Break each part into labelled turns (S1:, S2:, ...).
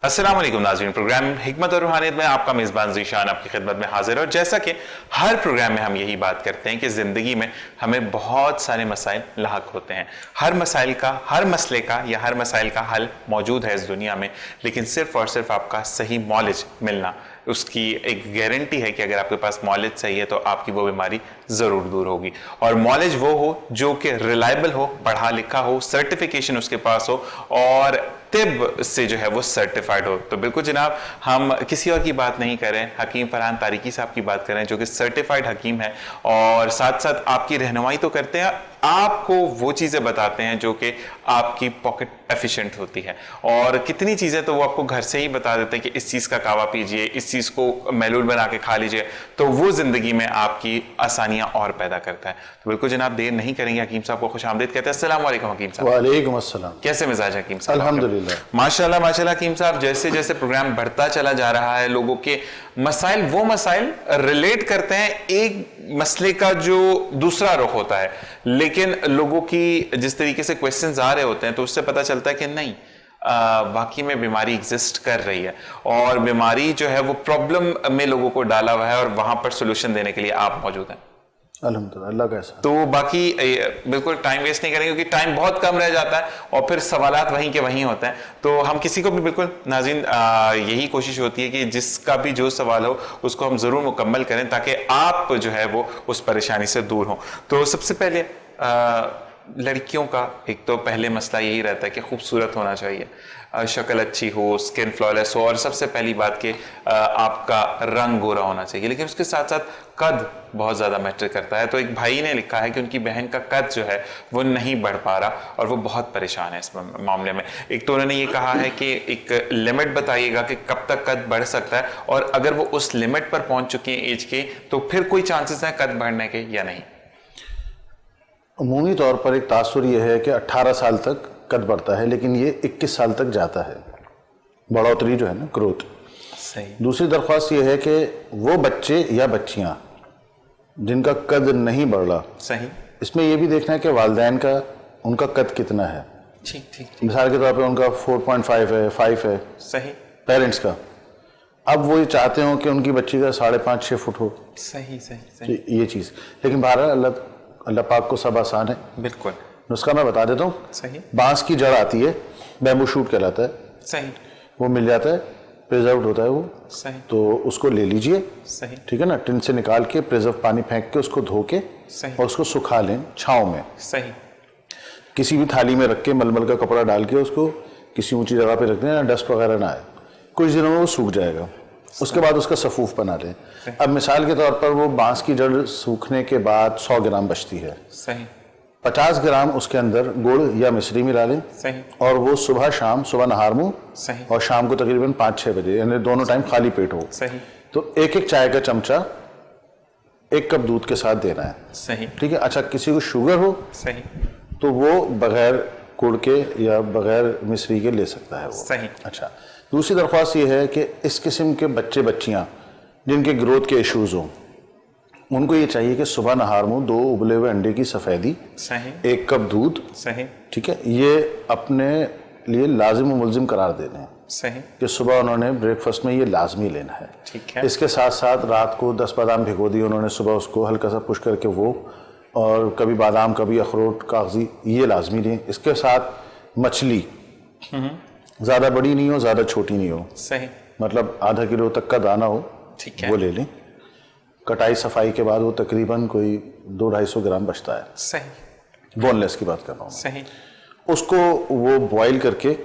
S1: अस्सलाम वालेकुम नाज़रीन, प्रोग्राम हिकमत और रूहानियत में आपका मेज़बान ज़ीशान आपकी खिदमत में हाजिर है। और जैसा कि हर प्रोग्राम में हम यही बात करते हैं कि ज़िंदगी में हमें बहुत सारे मसाइल लाहक होते हैं। हर मसले का या हर मसाइल का हल मौजूद है इस दुनिया में, लेकिन सिर्फ और सिर्फ आपका सही नॉलेज मिलना उसकी एक गारंटी है कि अगर आपके पास नॉलेज सही है तो आपकी वो बीमारी ज़रूर दूर होगी। और नॉलेज वो हो जो कि रिलायबल हो, पढ़ा लिखा हो, सर्टिफिकेशन उसके पास हो और तिब से जो है वो सर्टिफाइड हो। तो बिल्कुल जनाब, हम किसी और की बात नहीं कर रहे हैं, हकीम फरहान तारिकी साहब की बात कर रहे हैं जो कि सर्टिफाइड हकीम है और साथ साथ आपकी रहनुमाई तो करते हैं, आपको वो चीज़ें बताते हैं जो कि आपकी पॉकेट एफिशिएंट होती है। और कितनी चीज़ें तो वो आपको घर से ही बता देते हैं कि इस चीज़ का कावा पीजिए, इस चीज़ को महलूल बना के खा लीजिए, तो वो ज़िंदगी में आपकी आसानियाँ और पैदा करता है। तो बिल्कुल जनाब, देर नहीं करेंगे, हकीम साहब को खुश आमदीद कहते हैं। अस्सलाम वालेकुम हकीम साहब।
S2: वालेकुम अस्सलाम।
S1: कैसे मिजाज है हकीम साहब?
S2: अल्हम्दुलिल्लाह
S1: माशाल्लाह माशाल्लाह। हकीम साहब, जैसे जैसे प्रोग्राम बढ़ता चला जा रहा है, लोगों के वो मसाइल रिलेट करते हैं एक मसले का जो दूसरा रुख होता है, लेकिन लोगों की जिस तरीके से क्वेश्चंस आ रहे होते हैं तो उससे पता चलता है कि नहीं, वाकई में बीमारी एग्जिस्ट कर रही है और बीमारी जो है वो प्रॉब्लम में लोगों को डाला हुआ है और वहां पर सोल्यूशन देने के लिए आप मौजूद हैं।
S2: अल्हम्दुलिल्लाह, अल्लाह का एहसान।
S1: तो बाकी बिल्कुल टाइम वेस्ट नहीं करेंगे क्योंकि टाइम बहुत कम रह जाता है और फिर सवालात वहीं के वहीं होते हैं। तो हम किसी को भी बिल्कुल नाज़रीन यही कोशिश होती है कि जिसका भी जो सवाल हो उसको हम ज़रूर मुकम्मल करें ताकि आप जो है वो उस परेशानी से दूर हों। तो सबसे पहले लड़कियों का एक तो पहले मसला यही रहता है कि खूबसूरत होना चाहिए, शक्ल अच्छी हो, स्किन फ्लॉलेस हो और सबसे पहली बात कि आपका रंग गोरा होना चाहिए, लेकिन उसके साथ साथ कद बहुत ज़्यादा मैटर करता है। तो एक भाई ने लिखा है कि उनकी बहन का कद जो है वो नहीं बढ़ पा रहा और वो बहुत परेशान है इस मामले में। एक तो उन्होंने ये कहा है कि एक लिमिट बताइएगा कि कब तक कद बढ़ सकता है और अगर वो उस लिमिट पर पहुंच चुकी है एज के तो फिर कोई चांसेस हैं कद बढ़ने के या नहीं?
S2: अमूमी तौर पर एक तासुर यह है कि 18 साल तक कद बढ़ता है, लेकिन ये 21 साल तक जाता है बढ़ोतरी जो है ना, ग्रोथ।
S1: सही।
S2: दूसरी दरख्वास्त ये है कि वो बच्चे या बच्चियां जिनका कद नहीं बढ़ रहा,
S1: सही,
S2: इसमें यह भी देखना है कि वालिदैन का उनका कद कितना है।
S1: ठीक ठीक।
S2: मिसाल के तौर पर उनका 4.5 है, 5 है,
S1: सही,
S2: पेरेंट्स का। अब वो ये चाहते हो कि उनकी बच्ची का 5.5-6 फुट हो।
S1: सही सही सही।
S2: ये चीज़, लेकिन बहरहाल अल्लाह पाक को सब आसान है।
S1: बिल्कुल।
S2: नुस्खा मैं बता देता हूँ।
S1: सही।
S2: बांस की जड़ आती है, बैम्बू शूट कहलाता है।
S1: सही।
S2: वो मिल जाता है, प्रिजर्व्ड होता है वो।
S1: सही।
S2: तो उसको ले लीजिए।
S1: सही।
S2: ठीक है ना, टिन से निकाल के प्रिजर्व पानी फेंक के उसको धो के
S1: सही।
S2: और उसको सुखा लें छाँव में।
S1: सही।
S2: किसी भी थाली में रख के मलमल का कपड़ा डाल के उसको किसी ऊंची जगह पे रख दें ना, डस्ट वगैरह ना आए। कुछ दिनों में वो सूख जाएगा। उसके बाद उसका सफूफ बना लें। अब मिसाल के तौर पर वो बांस की जड़ सूखने के बाद 100 ग्राम बचती है।
S1: सही।
S2: 50 ग्राम उसके अंदर गुड़ या मिश्री मिला लें।
S1: सही।
S2: और वो सुबह शाम, सुबह नहार मुंह
S1: सही।
S2: और शाम को तकरीबन 5-6 बजे, यानी दोनों टाइम खाली पेट हो।
S1: सही।
S2: तो एक एक चाय का चमचा 1 कप दूध के साथ देना है।
S1: सही।
S2: ठीक है। अच्छा, किसी को शुगर हो
S1: सही
S2: तो वो बगैर गुड़ के या बगैर मिश्री के ले सकता है वो।
S1: सही।
S2: अच्छा, दूसरी दरख्वास्त ये है कि इस किस्म के बच्चे बच्चियां जिनके ग्रोथ के इश्यूज हों, उनको ये चाहिए कि सुबह नहार मुंह 2 उबले हुए अंडे की सफ़ेदी,
S1: सही,
S2: 1 कप दूध।
S1: सही।
S2: ठीक है, ये अपने लिए लाजिम व मुलजिम करार दे दें।
S1: सही।
S2: कि सुबह उन्होंने ब्रेकफास्ट में ये लाजमी लेना है।
S1: ठीक है।
S2: इसके साथ साथ रात को 10 बादाम भिगो दिए उन्होंने, सुबह उसको हल्का सा पुश करके वो, और कभी बादाम कभी अखरोट कागजी, ये लाजमी लें। इसके साथ मछली ज़्यादा बड़ी नहीं हो, ज़्यादा छोटी नहीं हो।
S1: सही।
S2: मतलब आधा किलो तक का दाना हो,
S1: ठीक है।
S2: वो ले लें। कटाई सफाई के बाद वो तकरीबन कोई 200-250 ग्राम बचता है।
S1: सही।
S2: बोनलेस की बात कर रहा हूँ।
S1: सही।
S2: उसको वो बॉईल करके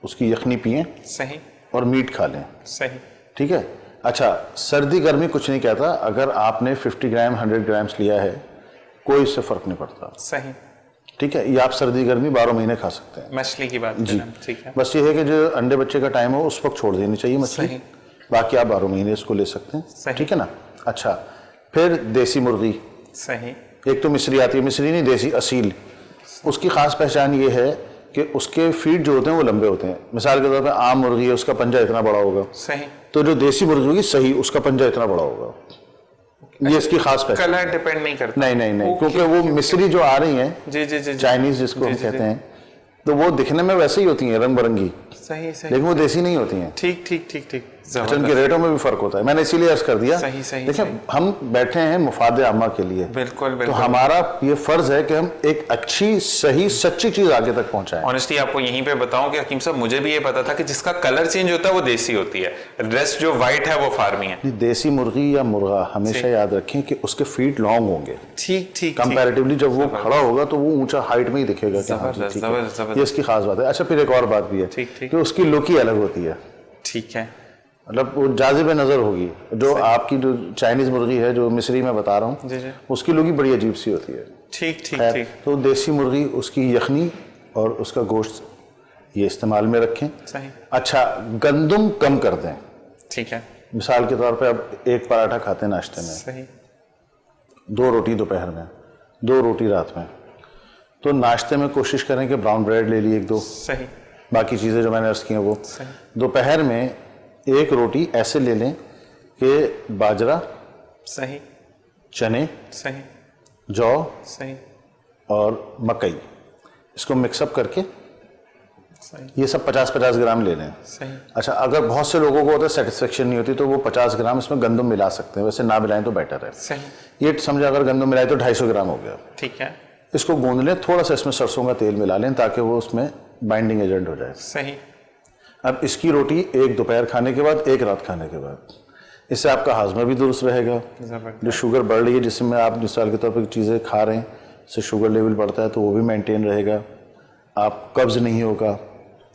S2: उसकी यखनी पिएं।
S1: सही।
S2: और मीट खा लें।
S1: सही।
S2: ठीक है। अच्छा, सर्दी गर्मी कुछ नहीं कहता, अगर आपने 50 ग्राम 100 ग्राम्स लिया है कोई इससे फर्क नहीं पड़ता।
S1: सही।
S2: ठीक है, ये आप सर्दी गर्मी 12 महीने खा सकते हैं।
S1: मछली की बात
S2: जी,
S1: ठीक है।
S2: बस ये है कि जो अंडे बच्चे का टाइम हो उस वक्त छोड़ देनी चाहिए मछली।
S1: सही।
S2: बाकी आप 12 महीने इसको ले सकते हैं।
S1: सही।
S2: ठीक है ना। अच्छा, फिर देसी मुर्गी।
S1: सही।
S2: एक तो मिस्री आती है, मिस्री नहीं, देसी असील। उसकी खास पहचान ये है कि उसके फीट जो होते हैं वो लंबे होते हैं। मिसाल के तौर पर आम मुर्गी है, उसका पंजा इतना बड़ा होगा।
S1: सही।
S2: तो जो देसी मुर्गी होगी सही, उसका पंजा इतना बड़ा होगा। ये इसकी खास पहचान।
S1: कलर डिपेंड नहीं करता?
S2: नहीं, क्योंकि वो मिस्री जो आ रही हैं,
S1: जी जी जी,
S2: चाइनीज जिसको हम कहते हैं, तो वो दिखने में वैसे ही होती हैं रंग बिरंगी,
S1: सही सही,
S2: लेकिन वो देसी नहीं होती हैं।
S1: ठीक ठीक ठीक ठीक,
S2: अच्छा, उनके रेटों में भी फर्क होता है, मैंने इसीलिए अर्ज कर दिया।
S1: सही सही,
S2: देखिए हम बैठे हैं मुफाद आमा के लिए,
S1: बिल्कुल
S2: तो
S1: बिल्कुल,
S2: हमारा ये फर्ज है कि हम एक अच्छी सही सच्ची चीज आगे तक पहुंचाएं।
S1: ऑनेस्टली आपको यहीं पे बताऊं कि हकीम साहब मुझे भी ये पता था कि जिसका कलर चेंज होता है वो देसी होती है, रेस्ट जो व्हाइट है वो फार्मी है।
S2: देसी मुर्गी या मुर्गा हमेशा याद रखें कि उसके फीट लॉन्ग होंगे,
S1: ठीक ठीक,
S2: कंपैरेटिवली जब वो खड़ा होगा तो वो ऊंचा हाइट में ही दिखेगा कि हाँ जी,
S1: जबरदस्त
S2: ठीक है।
S1: जबरदस्त,
S2: ये इसकी खास बात है। अच्छा, फिर एक और बात भी है
S1: ठीक ठीक,
S2: कि उसकी लुक ही अलग होती है,
S1: ठीक है,
S2: मतलब वो जाज़िब नज़र होगी। जो आपकी जो चाइनीज मुर्गी है जो मिस्री में बता रहा हूँ,
S1: जी जी,
S2: उसकी लुक ही बड़ी अजीब सी होती है।
S1: ठीक ठीक
S2: खैर,
S1: ठीक,
S2: तो देसी मुर्गी उसकी यखनी और उसका गोश्त ये इस्तेमाल में रखें।
S1: सही,
S2: अच्छा, गंदम कम कर दें।
S1: ठीक है,
S2: मिसाल के तौर पे अब एक पराठा खाते हैं नाश्ते में,
S1: सही,
S2: 2 रोटी दोपहर में, 2 रोटी रात में, तो नाश्ते में कोशिश करें कि ब्राउन ब्रेड ले ली 1-2,
S1: सही
S2: बाकी चीज़ें जो मैंने अर्ज की हैं वो।
S1: सही,
S2: दोपहर में 1 रोटी ऐसे ले लें कि बाजरा,
S1: सही
S2: चने,
S1: सही
S2: जौ
S1: सही
S2: और मकई, इसको मिक्सअप करके
S1: सही
S2: ये सब 50-50 ग्राम ले लें।
S1: सही,
S2: अच्छा, अगर बहुत से लोगों को होता है सेटिस्फेक्शन नहीं होती तो वो 50 ग्राम इसमें गंदम मिला सकते हैं, वैसे ना मिलाएं तो बेटर है।
S1: सही,
S2: ये समझा, अगर गंदम मिलाए तो 250 ग्राम हो गया।
S1: ठीक है,
S2: इसको गूंद लें, थोड़ा सा इसमें सरसों का तेल मिला लें ताकि वो उसमें बाइंडिंग एजेंट हो जाए।
S1: सही,
S2: अब इसकी रोटी 1 दोपहर खाने के बाद, 1 रात खाने के बाद, इससे आपका हाजमा भी दुरुस्त रहेगा।
S1: जबरदस्त,
S2: जो शुगर बढ़ रही है जिसमें आप मिसाल के तौर पर चीज़ें खा रहे हैं, इससे शुगर लेवल बढ़ता है तो वो भी मेंटेन रहेगा, आप कब्ज़ नहीं होगा,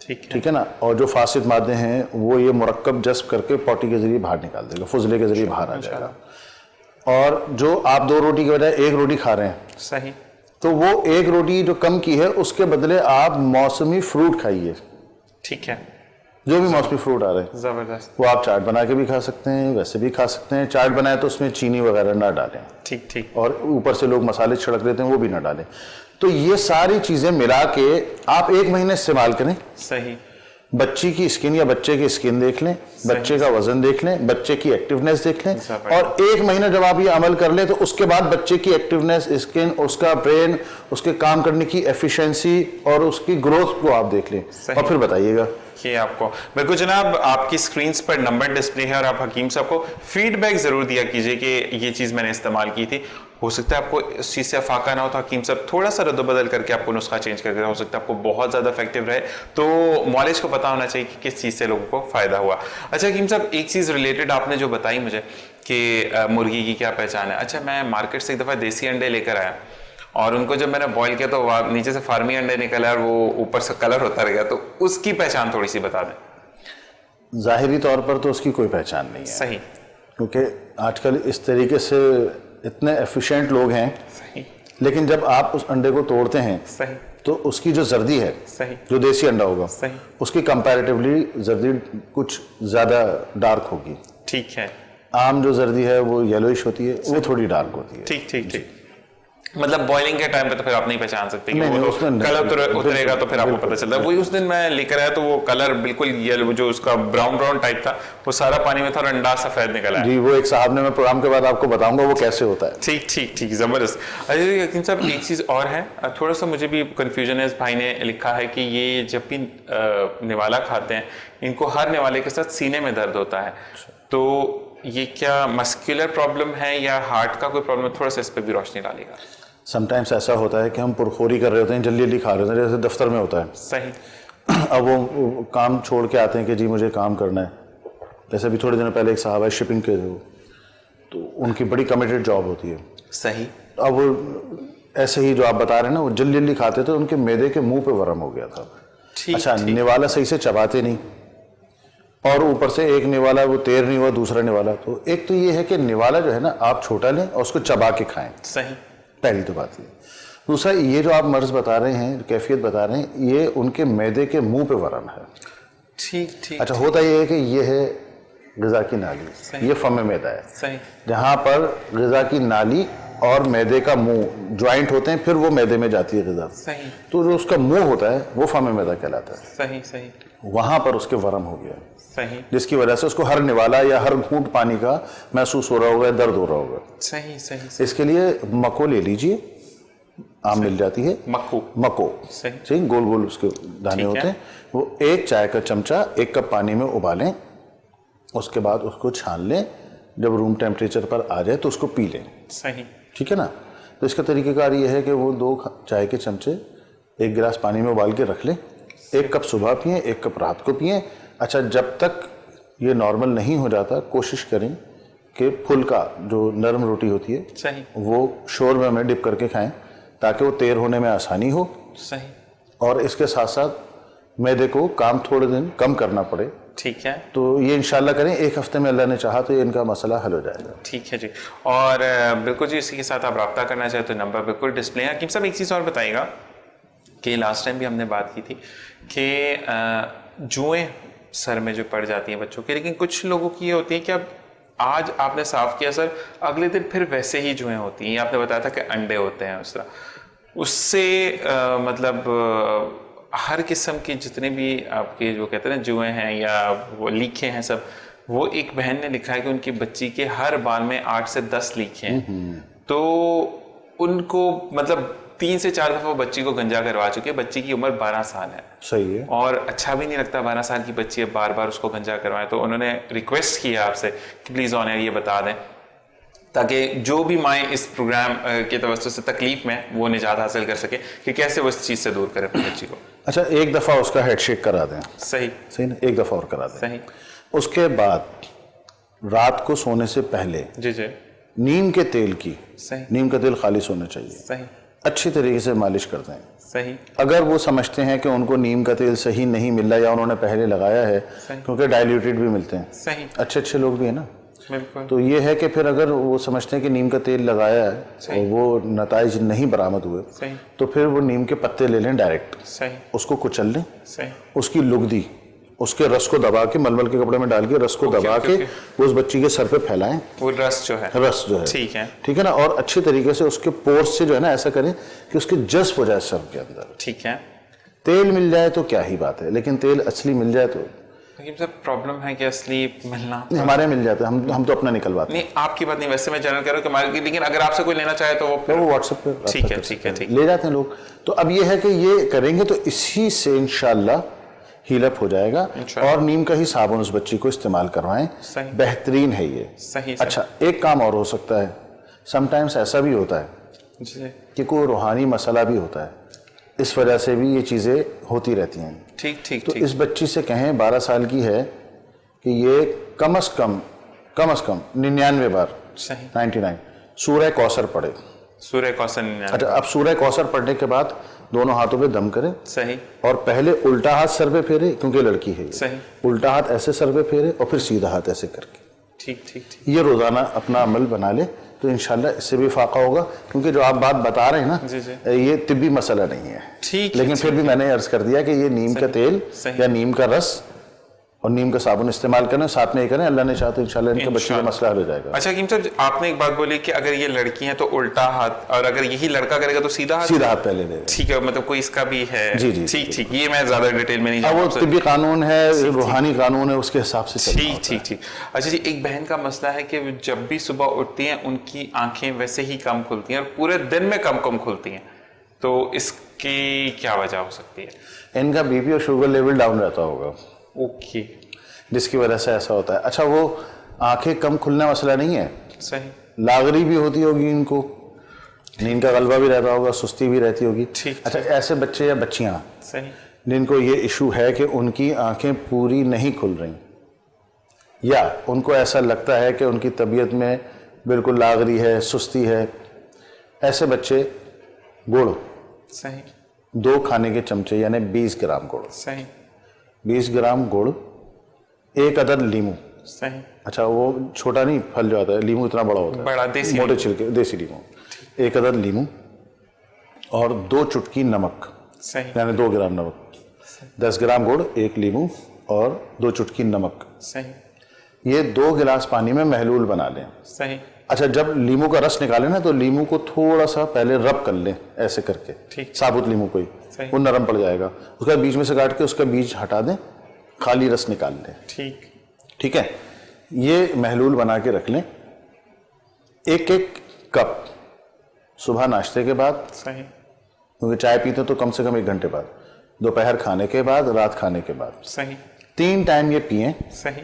S1: ठीक है,
S2: ठीक है ना। और जो फासिद मादे हैं वो ये मुरक्कब जज्ब करके पॉटी के जरिए बाहर निकाल देगा, फुजले के जरिए बाहर आ जाएगा। और जो आप 2 रोटी के बजाय 1 रोटी खा रहे हैं,
S1: सही,
S2: तो वो 1 रोटी जो कम की है उसके बदले आप मौसमी फ्रूट खाइए,
S1: ठीक है,
S2: जो भी मौसमी फ्रूट आ रहे हैं
S1: जबरदस्त,
S2: वो आप चाट बना के भी खा सकते हैं, वैसे भी खा सकते हैं। चाट बनाए तो उसमें चीनी वगैरह ना डालें,
S1: ठीक ठीक,
S2: और ऊपर से लोग मसाले छिड़क देते हैं वो भी ना डालें। तो ये सारी चीज़ें मिला के आप 1 महीने इस्तेमाल करें।
S1: सही,
S2: बच्ची की स्किन या बच्चे की स्किन देख लें, बच्चे का वजन देख लें, बच्चे की एक्टिवनेस देख लें, और 1 महीना जब आप ये अमल कर लें तो उसके बाद बच्चे की एक्टिवनेस, स्किन, उसका ब्रेन, उसके काम करने की एफिशिएंसी और उसकी ग्रोथ को आप देख लें और फिर बताइएगा।
S1: ये आपको बिल्कुल जनाब, आपकी स्क्रीन पर नंबर डिस्प्ले है और आप हकीम साहब को फीडबैक जरूर दिया कीजिए कि ये चीज़ मैंने इस्तेमाल की थी। हो सकता है आपको इस चीज़ से फाका ना हो तो हकीम साहब थोड़ा सा रद्द-बदल करके आपको नुस्खा चेंज करके, हो सकता है आपको बहुत ज़्यादा इफेक्टिव रहे। तो मॉलेज को पता होना चाहिए कि किस चीज़ से लोगों को फ़ायदा हुआ। अच्छा हकीम साहब, एक चीज़ रिलेटेड आपने जो बताई मुझे कि मुर्गी की क्या पहचान है। अच्छा, मैं मार्केट से एक दफ़ा देसी अंडे लेकर आया और उनको जब मैंने बॉईल किया तो नीचे से फार्मी अंडे निकला और वो ऊपर से कलर होता रह गया, तो उसकी पहचान थोड़ी सी बता दें।
S2: ज़ाहिरी तौर पर तो उसकी कोई पहचान नहीं है,
S1: सही,
S2: क्योंकि आजकल इस तरीके से इतने एफिशिएंट लोग हैं,
S1: सही,
S2: लेकिन जब आप उस अंडे को तोड़ते हैं
S1: सही,
S2: तो उसकी जो जर्दी है,
S1: सही,
S2: जो देसी अंडा होगा,
S1: सही,
S2: उसकी कंपैरेटिवली जर्दी कुछ ज़्यादा डार्क होगी।
S1: ठीक है,
S2: आम जो जर्दी है वो येलोइश होती है, वो थोड़ी डार्क होती है।
S1: ठीक ठीक ठीक, मतलब बॉइलिंग के टाइम पे तो फिर आप नहीं पहचान सकते कि
S2: नहीं,
S1: वो
S2: नहीं,
S1: तो
S2: उसमें नहीं,
S1: कलर उतरेगा तो फिर आपको पता चलता है। वही उस दिन मैं लेकर आया तो वो कलर बिल्कुल ये जो उसका ब्राउन ब्राउन टाइप था वो सारा पानी में था और अंडा सफेद निकला है।
S2: जी, वो एक साहब ने, मैं प्रोग्राम के बाद आपको बताऊंगा वो कैसे होता है।
S1: ठीक ठीक ठीक, जबरदस्त। अच्छा यकीन साहब, एक चीज़ और है, थोड़ा सा मुझे भी कन्फ्यूजन है। इस भाई ने लिखा है कि ये जब भी निवाला खाते हैं इनको हर निवाले के साथ सीने में दर्द होता है, तो ये क्या मस्कुलर प्रॉब्लम है या हार्ट का कोई प्रॉब्लम है? थोड़ा सा इस पर भी रोशनी डालेगा।
S2: समटाइम्स ऐसा होता है कि हम पुरखोरी कर रहे होते हैं, जल्दी जल्दी खा रहे होते हैं, जैसे दफ्तर में होता है।
S1: सही,
S2: अब वो काम छोड़ के आते हैं कि जी मुझे काम करना है। जैसे अभी थोड़े दिनों पहले एक साहब है शिपिंग के, तो उनकी बड़ी कमिटेड जॉब होती है।
S1: सही,
S2: अब वो ऐसे ही जो आप बता रहे हैं ना, वो जल्दी जल्दी खाते थे, उनके मैदे के मुंह पे वरम हो गया था।
S1: ठीक,
S2: अच्छा,
S1: ठीक,
S2: निवाला सही से चबाते नहीं, और ऊपर से एक निवाला वो तैर नहीं हुआ, दूसरा निवाला। तो एक तो ये है कि निवाला जो है ना, आप छोटा लें और उसको चबा के खाएं,
S1: सही,
S2: पहली तो बात ये। दूसरा, ये जो आप मर्ज बता रहे हैं, कैफियत बता रहे हैं, ये उनके मैदे के मुंह पे वरम है।
S1: ठीक ठीक,
S2: अच्छा, होता ये है कि ये है ग़िज़ा की नाली, ये फम मैदा है,
S1: सही,
S2: जहाँ पर ग़िज़ा की नाली और मैदे का मुंह ज्वाइंट होते हैं, फिर वो मैदे में जाती है ग़िज़ा।
S1: सही,
S2: तो जो उसका मुंह होता है वो फम मैदा कहलाता है।
S1: सही, सही,
S2: वहाँ पर उसके वरम हो गया,
S1: सही,
S2: जिसकी वजह से उसको हर निवाला या हर घूंट पानी का महसूस हो रहा होगा, दर्द हो रहा होगा।
S1: सही, सही, सही,
S2: इसके लिए मको ले लीजिए, आम मिल जाती है, मको सही गोल गोल उसके दाने होते हैं, वो 1 चाय का चमचा 1 कप पानी में उबालें, उसके बाद उसको छान लें, जब रूम टेम्परेचर पर आ जाए तो उसको पी लें।
S1: सही,
S2: ठीक है ना। तो इसका तरीक़ेकार ये है कि वो 2 चाय के चमचे 1 गिलास पानी में उबाल के रख लें, 1 कप सुबह पिएं, 1 कप रात को पिएं। अच्छा, जब तक ये नॉर्मल नहीं हो जाता कोशिश करें कि फुल्का जो नरम रोटी होती है
S1: सही,
S2: वो शोरबे में डिप करके खाएं ताकि वो तैर होने में आसानी हो।
S1: सही।
S2: और इसके साथ साथ मैदे को काम थोड़े दिन कम करना पड़े।
S1: ठीक है।
S2: तो ये इंशाल्लाह करें, 1 हफ्ते में अल्लाह ने चाहा तो ये इनका मसला हल हो जाएगा।
S1: ठीक है जी। और बिल्कुल जी, इसी के साथ आप रब्ता करना चाहे तो नंबर बिल्कुल डिस्प्ले है। हकीम साहब एक चीज़ और बताइएगा कि लास्ट टाइम भी हमने बात की थी कि जुएँ सर में जो पड़ जाती हैं बच्चों के, लेकिन कुछ लोगों की ये होती है कि अब आज आपने साफ किया सर, अगले दिन फिर वैसे ही जुएँ होती हैं। आपने बताया था कि अंडे होते हैं उस तरह, उससे मतलब हर किस्म के जितने भी आपके जो कहते हैं ना जुएँ हैं या वो लीखे हैं सब, वो एक बहन ने लिखा है कि उनकी बच्ची के हर बाल में 8 से 10 लीखे हैं। तो उनको मतलब 3 से 4 दफ़ा बच्ची को गंजा करवा चुके हैं। बच्ची की उम्र 12 साल है।
S2: सही है।
S1: और अच्छा भी नहीं लगता 12 साल की बच्ची है बार बार उसको गंजा करवाएं। तो उन्होंने रिक्वेस्ट किया आपसे कि प्लीज़ ऑन एयर ये बता दें ताकि जो भी माएँ इस प्रोग्राम के तवज्जो से तकलीफ में वो निजात हासिल कर सके कि कैसे वो इस चीज़ से दूर करें अपनी बच्ची को।
S2: अच्छा, 1 दफ़ा उसका हेड शेक करा दें।
S1: सही
S2: ना, 1 दफ़ा और करा दें।
S1: सही।
S2: उसके बाद रात को सोने से पहले
S1: जी
S2: नीम के तेल की,
S1: सही,
S2: नीम का तेल खालिश होना चाहिए,
S1: सही,
S2: अच्छी तरीके से मालिश कर दें।
S1: सही।
S2: अगर वो समझते हैं कि उनको नीम का तेल सही नहीं मिल रहा या उन्होंने पहले लगाया है, क्योंकि डाइल्यूटेड भी मिलते हैं,
S1: सही,
S2: अच्छे लोग भी है ना,
S1: बिल्कुल।
S2: तो ये है कि फिर अगर वो समझते हैं कि नीम का तेल लगाया है और वो नताइज नहीं बरामद हुए,
S1: सही,
S2: तो फिर वो नीम के पत्ते ले लें डायरेक्ट,
S1: सही,
S2: उसको कुचल लें,
S1: सही,
S2: उसकी लुगदी, उसके रस को दबा के मलमल के कपड़े में डाल के रस को दबा के वो उस बच्ची के सर पे फैलाएं। वो रस जो है ठीक है ना, और अच्छी तरीके से उसके पोर्स से जो है ना ऐसा करें कि उसके जज्ब हो जाए सर के अंदर।
S1: ठीक है।
S2: तेल मिल जाए तो क्या ही बात है, लेकिन तेल असली मिल जाए तो
S1: प्रॉब्लम है कि असली मिलना
S2: हमारे मिल जाता है, हम तो अपना निकलवाते हैं।
S1: नहीं, आपकी बात नहीं, वैसे मैं जनरल कह रहा हूँ कि लेकिन अगर आपसे कोई लेना चाहे तो वो
S2: व्हाट्सएप पे
S1: ठीक है
S2: ले जाते हैं लोग। तो अब ये है कि ये करेंगे तो इसी से इंशाल्लाह हीलअप हो जाएगा। और नीम का ही साबुन उस बच्ची को इस्तेमाल करवाएं, बेहतरीन है ये।
S1: सही।
S2: अच्छा, एक काम और हो सकता है, समटाइम्स ऐसा भी होता है कि कोई रूहानी मसला भी होता है, इस वजह से भी ये चीज़ें होती रहती हैं।
S1: ठीक।
S2: तो इस बच्ची से कहें 12 साल की है कि ये कम अज कम 99 बार 99 सूरह कौसर पढ़े।
S1: सूरह कौसर 99।
S2: अच्छा, अब सूरह कौसर पढ़ने के बाद दोनों हाथों पे दम करें।
S1: सही।
S2: और पहले उल्टा हाथ सर पे फेरे, क्योंकि लड़की है ये।
S1: सही।
S2: उल्टा हाथ ऐसे सर पे फेरे और फिर सीधा हाथ ऐसे करके।
S1: ठीक।
S2: ये रोजाना अपना अमल बना ले तो इंशाल्लाह इससे भी फाका होगा, क्योंकि जो आप बात बता रहे हैं ना ये तिब्बी मसला नहीं है।
S1: ठीक।
S2: लेकिन फिर भी मैंने अर्ज कर दिया कि ये नीम का तेल या नीम का रस और नीम का साबुन इस्तेमाल करें, साथ में ये करें, अल्लाह ने चाहा तो इंशाल्लाह इनके बच्चे का मसला हल हो जाएगा।
S1: अच्छा हकीम साहब, आपने एक बात बोली कि अगर ये लड़की है तो उल्टा हाथ, और अगर यही लड़का करेगा तो सीधा हाथ
S2: पहले ले।
S1: ठीक है, मतलब कोई इसका भी है।
S2: जी।
S1: ठीक। ये मैं ज्यादा डिटेल में नहीं
S2: जानता, वो तिब्बी कानून है, रूहानी कानून है, उसके हिसाब से
S1: ठीक। अच्छा जी, एक बहन का मसला है कि जब भी सुबह उठती हैं उनकी आंखें वैसे ही कम खुलती हैं और पूरे दिन में कम खुलती हैं, तो इसकी क्या वजह हो सकती है?
S2: इनका बीपी और शुगर लेवल डाउन रहता होगा।
S1: ओके,
S2: जिसकी वजह से ऐसा होता है। अच्छा, वो आंखें कम खुलना मसला नहीं है,
S1: सही,
S2: लागरी भी होती होगी इनको, नींद का गलबा भी रहता होगा, सुस्ती भी रहती होगी। अच्छा, ऐसे बच्चे या बच्चियां जिनको ये इशू है कि उनकी आंखें पूरी नहीं खुल रही या उनको ऐसा लगता है कि उनकी तबीयत में बिल्कुल लागरी है, सुस्ती है, ऐसे बच्चे गुड़ 2 खाने के चमचे यानी 20 ग्राम गुड़, 20 ग्राम गुड़, 1 अदद लीमू।
S1: सही।
S2: अच्छा, वो छोटा नहीं फल जो आता है, लीमू इतना बड़ा होता है,
S1: बड़ा देसी
S2: मोटे छिलके, देसी लीमू, 1 अदद लीमू और 2 चुटकी नमक, यानी 2 ग्राम नमक, 10 ग्राम गुड़, 1 लीमू और 2 चुटकी नमक।
S1: सही।
S2: ये 2 गिलास पानी में महलूल बना लें।
S1: सही।
S2: अच्छा, जब लीमू का रस निकालें ना तो लीमू को थोड़ा सा पहले रब कर लें ऐसे करके, साबुत लीमू को ही, वो नरम पड़ जाएगा। उसका बीच में से काट के उसका बीज हटा दें, खाली रस निकाल लें। ठीक है, ये महलूल बना के रख लें। 1 कप सुबह नाश्ते के बाद, کیونکہ چائے پیتے تو کم سے کم 1 گھنٹے بعد, دوپہر کھانے کے بعد, رات کھانے کے بعد,
S1: صحیح
S2: 3 ٹائم یہ پئیں.
S1: صحیح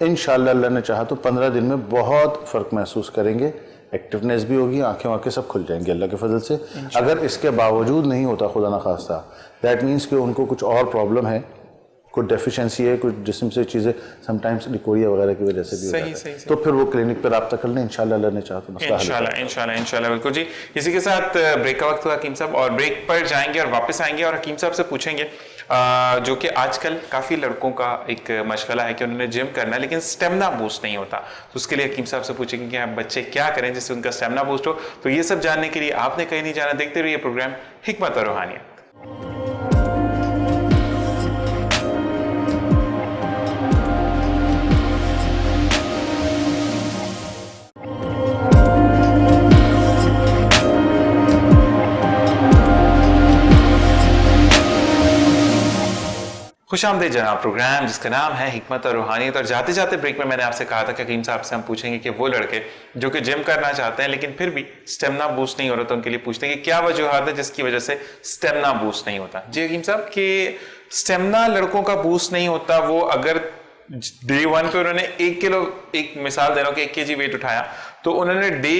S2: انشاءاللہ اللہ نے چاہا تو 15 دن میں بہت فرق محسوس کریں گے, ایکٹیونیس بھی ہوگی, آنکھیں سب کھل جائیں گے اللہ کے فضل سے. اگر اس کے باوجود نہیں ہوتا خدا نخواستہ, دیٹ مینس کہ ان کو کچھ اور پرابلم ہے, کوئی ڈیفیشنسی ہے, کچھ جسم سے چیزیں سم ٹائمز لیکوریا وغیرہ کی وجہ سے بھی ہو جاتا ہے, تو پھر وہ کلینک پہ رابطہ کر لیں, انشاءاللہ اللہ نے چاہا تو مسئلہ حل ہوگا.
S1: انشاءاللہ بالکل جی. اسی کے ساتھ بریک کا وقت ہوا حکیم صاحب, اور بریک پر جائیں گے اور واپس آئیں گے اور حکیم صاحب سے پوچھیں گے جو کہ آج کل کافی لڑکوں کا ایک مشغلہ ہے کہ انہوں نے جم کرنا ہے لیکن سٹیمنا بوسٹ نہیں ہوتا, تو اس کے لیے حکیم صاحب سے پوچھیں گے کہ بچے کیا کریں جس سے ان کا سٹیمنا بوسٹ ہو. تو یہ سب جاننے کے لیے آپ نے کہیں نہیں جانا, دیکھتے رہیے پروگرام حکمت اور روحانیت. خوش آمدید جناب, پروگرام جس کا نام ہے حکمت اور روحانیت. اور جاتے جاتے بریک میں نے آپ سے کہا تھا کہ حکیم صاحب سے ہم پوچھیں گے کہ وہ لڑکے جو کہ جم کرنا چاہتے ہیں لیکن پھر بھی سٹیمنا بوسٹ نہیں ہو رہا, تو ان کے لیے پوچھتے ہیں کہ کیا وجوہات ہے جس کی وجہ سے سٹیمنا بوسٹ نہیں ہوتا. جی حکیم صاحب, کہ سٹیمنا لڑکوں کا بوسٹ نہیں ہوتا, وہ اگر ڈے 1 پہ انہوں نے 1 کلو, ایک مثال دے رہا ہوں کہ 1 kg ویٹ اٹھایا, تو انہوں نے ڈے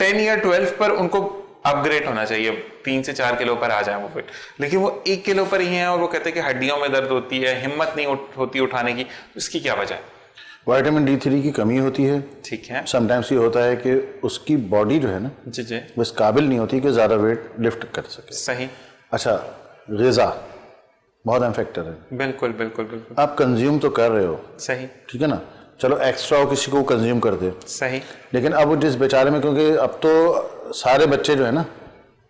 S1: 10 یا 12 پر ان کو اپ گریڈ ہونا چاہیے, 3 سے 4 کلو پر آ جائیں وہ فٹ, لیکن وہ 1 کلو پر ہی ہیں اور وہ کہتے ہیں کہ ہڈیوں میں درد ہوتی ہے, ہمت نہیں ہوتی اٹھانے کی. اس کی کیا وجہ ہے؟
S2: وائٹامن D3 کی کمی ہوتی ہے.
S1: ٹھیک ہے.
S2: سم ٹائمس یہ ہوتا ہے کہ اس کی باڈی جو ہے نا,
S1: جی جی,
S2: وہ اس قابل نہیں ہوتی کہ زیادہ ویٹ لفٹ کر سکے.
S1: صحیح.
S2: اچھا, غذا بہت اہم فیکٹر ہے.
S1: بالکل بالکل بالکل.
S2: آپ کنزیوم تو کر رہے ہو,
S1: صحیح,
S2: ٹھیک ہے نا, چلو ایکسٹرا ہو کسی کو کنزیوم کر دے,
S1: صحیح,
S2: لیکن اب جس بیچارے میں, کیونکہ اب تو سارے بچے جو ہے نا,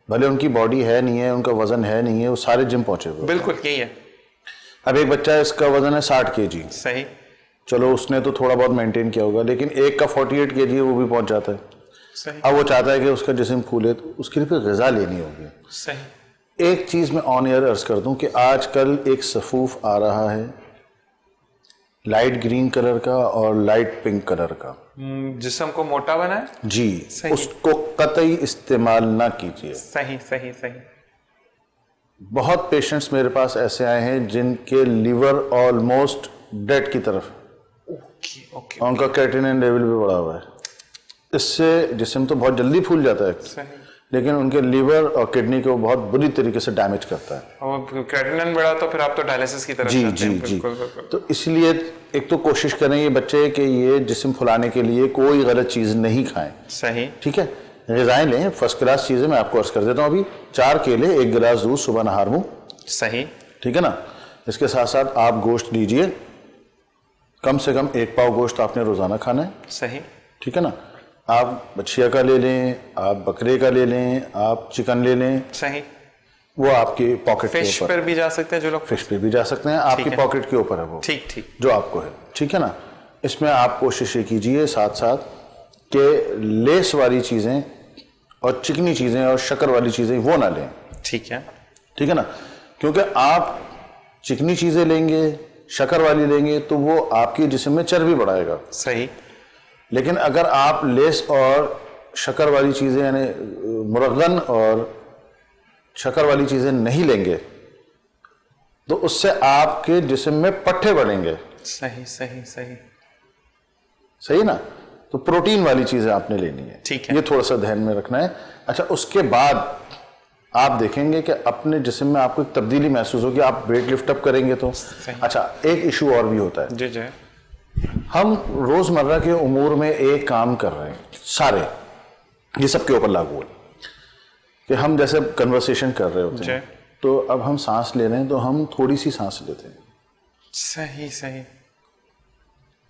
S2: بھلے ان کی باڈی ہے نہیں ہے, ان کا وزن ہے نہیں ہے, وہ سارے جم پہنچے ہوئے.
S1: بالکل یہی ہے.
S2: اب ایک بچہ ہے, اس کا وزن ہے 60 kg,
S1: صحیح,
S2: چلو اس نے تو تھوڑا بہت مینٹین کیا ہوگا, لیکن ایک کا 48 kg ہے, وہ بھی پہنچ جاتا ہے.
S1: صحیح.
S2: اب وہ چاہتا ہے کہ اس کا جسم پھولے, تو اس کے لیے پھر غذا لینی ہوگی.
S1: صحیح.
S2: ایک چیز میں آن ایئر عرض کر دوں کہ آج کل ایک صفوف آ رہا ہے لائٹ گرین کلر کا اور لائٹ پنک کلر کا,
S1: جسم کو موٹا بنا ہے.
S2: جی, اس کو قطعی استعمال نہ کیجیے.
S1: صحیح صحیح صحیح.
S2: بہت پیشنٹس میرے پاس ایسے آئے ہیں جن کے لیور آلموسٹ ڈیڈ کی طرف, ان کا کریٹینن لیول بھی بڑا ہوا ہے. اس سے جسم تو بہت جلدی پھول جاتا ہے, لیکن ان کے لیور اور کڈنی کو بہت بری طریقے سے ڈیمیج کرتا ہے.
S1: اور کریٹینن بڑا تو پھر آپ تو ڈائلیسس کی طرف
S2: جی جی جی. تو اس لیے ایک تو کوشش کریں یہ بچے کہ یہ جسم پھلانے کے لیے کوئی غلط چیز نہیں کھائیں.
S1: صحیح.
S2: ٹھیک ہے, غذائیں لیں, فرسٹ کلاس چیزیں میں آپ کو عرض کر دیتا ہوں ابھی. 4 کیلے, 1 گلاس دودھ صبح نہار منہ.
S1: صحیح.
S2: ٹھیک ہے نا. اس کے ساتھ ساتھ آپ گوشت لیجئے, کم سے کم 1 پاؤ گوشت آپ نے روزانہ کھانا ہے.
S1: صحیح.
S2: ٹھیک ہے نا. آپ بچھیا کا لے لیں, آپ بکرے کا لے لیں, آپ چکن لے لیں.
S1: صحیح.
S2: وہ آپ کی پاکٹ کے اوپر.
S1: فش پر بھی جا سکتے ہیں جو لوگ,
S2: فش پہ بھی جا سکتے ہیں, آپ کی پاکٹ کے اوپر ہے وہ.
S1: ٹھیک ٹھیک.
S2: جو آپ کو ہے. ٹھیک ہے نا. اس میں آپ کوشش یہ کیجئے ساتھ ساتھ کہ لیس والی چیزیں اور چکنی چیزیں اور شکر والی چیزیں وہ نہ لیں.
S1: ٹھیک ہے.
S2: ٹھیک ہے نا. کیونکہ آپ چکنی چیزیں لیں گے, شکر والی لیں گے, تو وہ آپ کی جسم میں چربی بڑھائے گا.
S1: صحیح.
S2: لیکن اگر آپ لیس اور شکر والی چیزیں, یعنی مرغن اور شکر والی چیزیں نہیں لیں گے, تو اس سے آپ کے جسم میں پٹھے بڑھیں گے.
S1: صحیح صحیح صحیح.
S2: صحیح نا. تو پروٹین والی چیزیں آپ نے لینی ہے.
S1: ٹھیک ہے.
S2: یہ تھوڑا سا دھیان میں رکھنا ہے. اچھا, اس کے بعد آپ دیکھیں گے کہ اپنے جسم میں آپ کو ایک تبدیلی محسوس ہوگی, آپ ویٹ لفٹ اپ کریں گے تو. اچھا, ایک ایشو اور بھی ہوتا ہے.
S1: جی جی.
S2: ہم روزمرہ کے امور میں ایک کام کر رہے ہیں سارے, یہ سب کے اوپر لاگو ہے کہ ہم جیسے کنورسیشن کر رہے ہوتے ہیں, تو اب ہم سانس لے رہے ہیں تو ہم تھوڑی سی سانس لیتے ہیں.
S1: صحیح صحیح.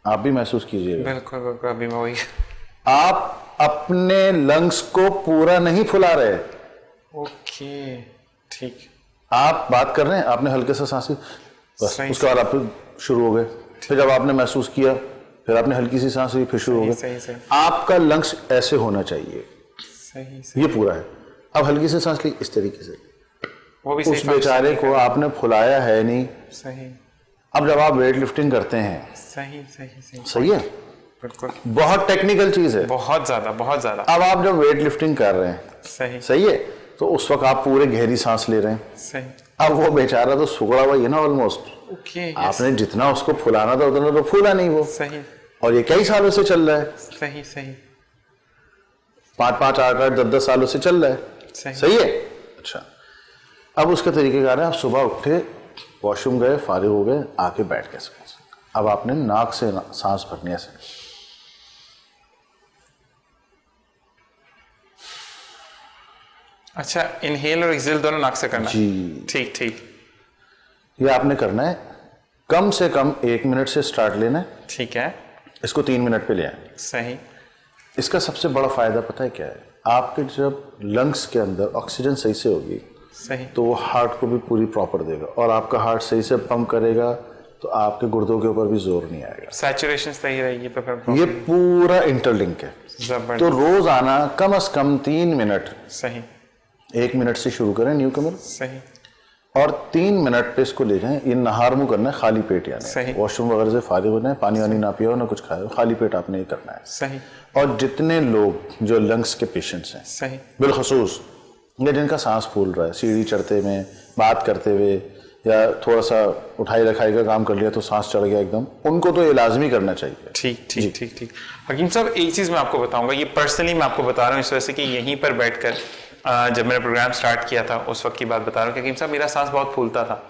S2: آپ بھی محسوس کیجئے گا.
S1: بالکل بالکل. ابھی میں وہی,
S2: آپ اپنے لنگس کو پورا نہیں پھلا رہے.
S1: اوکے ٹھیک.
S2: آپ بات کر رہے ہیں, آپ نے ہلکے سے سانس لی, بس اس کے بعد آپ شروع ہو گئے. پھر جب آپ نے محسوس کیا, پھر آپ نے ہلکی سی سانس لی, پھر شروع ہو گئے. آپ کا لنگس ایسے ہونا چاہیے.
S1: صحیح.
S2: یہ پورا ہے. اب ہلکی سی سانس لی اس طریقے سے,
S1: وہ بھی
S2: اس بیچارے کو آپ نے پھلایا ہے نہیں.
S1: صحیح.
S2: اب جب آپ ویٹ لفٹنگ کرتے ہیں,
S1: صحیح صحیح صحیح.
S2: صحیح ہے,
S1: بالکل,
S2: بہت ٹیکنیکل چیز ہے,
S1: بہت زیادہ بہت زیادہ.
S2: اب آپ جب ویٹ لفٹنگ کر رہے ہیں,
S1: صحیح
S2: صحیح ہے, तो उस वक्त आप पूरे गहरी सांस ले रहे हैं.
S1: सही.
S2: अब वो बेचारा तो सुगड़ा हुआ ही है ना ऑलमोस्ट.
S1: ओके.
S2: आपने जितना उसको फुलाना था उतना तो फूला नहीं वो.
S1: सही.
S2: और ये कई सालों से चल रहा है.
S1: सही. सही.
S2: 5-5, 8-8, 10-10 सालों से चल रहा है.
S1: सही.
S2: सही है. अच्छा, अब उसका तरीकेकार है, आप सुबह उठे, वॉशरूम गए, फारिग हो गए, आके बैठ गए. अब आपने नाक से सांस भरनी है ऐसे.
S1: अच्छा, इनहेल और एक्सहेल दोनों नाक से करना.
S2: जी.
S1: ठीक ठीक.
S2: ये आपने करना है. कम से कम 1 मिनट से स्टार्ट लेना है.
S1: ठीक है.
S2: इसको 3 मिनट पे ले आए.
S1: सही.
S2: इसका सबसे बड़ा फायदा पता है क्या है? आपके जब लंग्स के अंदर ऑक्सीजन सही से होगी
S1: सही.
S2: तो वो हार्ट को भी पूरी प्रॉपर देगा, और आपका हार्ट सही से पंप करेगा तो आपके गुर्दों के ऊपर भी जोर नहीं आएगा.
S1: सैचुरेशन सही रहेगी तो फिर
S2: ये पूरा इंटरलिंक है.
S1: जबरदस्त.
S2: तो रोज आना कम से कम 3 मिनट.
S1: सही.
S2: 1 मिनट से शुरू करें न्यू कमर,
S1: सही.
S2: और 3 मिनट पे इसको ले जाएं. ये नहार मुंह करना है, खाली पेट.
S1: सही.
S2: यानी वॉशरूम वगैरह से फारिग होना है, पानी वानी ना पिया हो ना कुछ खाया हो, खाली पेट आपने ये करना है.
S1: सही.
S2: और जितने लोग जो लंग्स के पेशेंट्स हैं,
S1: सही.
S2: बिलखसूस या जिनका सांस फूल रहा है, सीढ़ी चढ़ते में, बात करते हुए, या थोड़ा सा उठाई रखाई का काम कर लिया तो सांस चढ़ गया एकदम, उनको तो ये लाजमी करना चाहिए.
S1: ठीक ठीक ठीक ठीक. हकीम साहब, एक चीज़ मैं आपको बताऊंगा, ये पर्सनली मैं आपको बता रहा हूँ इस वजह से कि यहीं पर बैठकर जब मैंने प्रोग्राम स्टार्ट किया था उस वक्त की बात बता रहा हूँ कि हकीम साहब मेरा सांस बहुत फूलता था.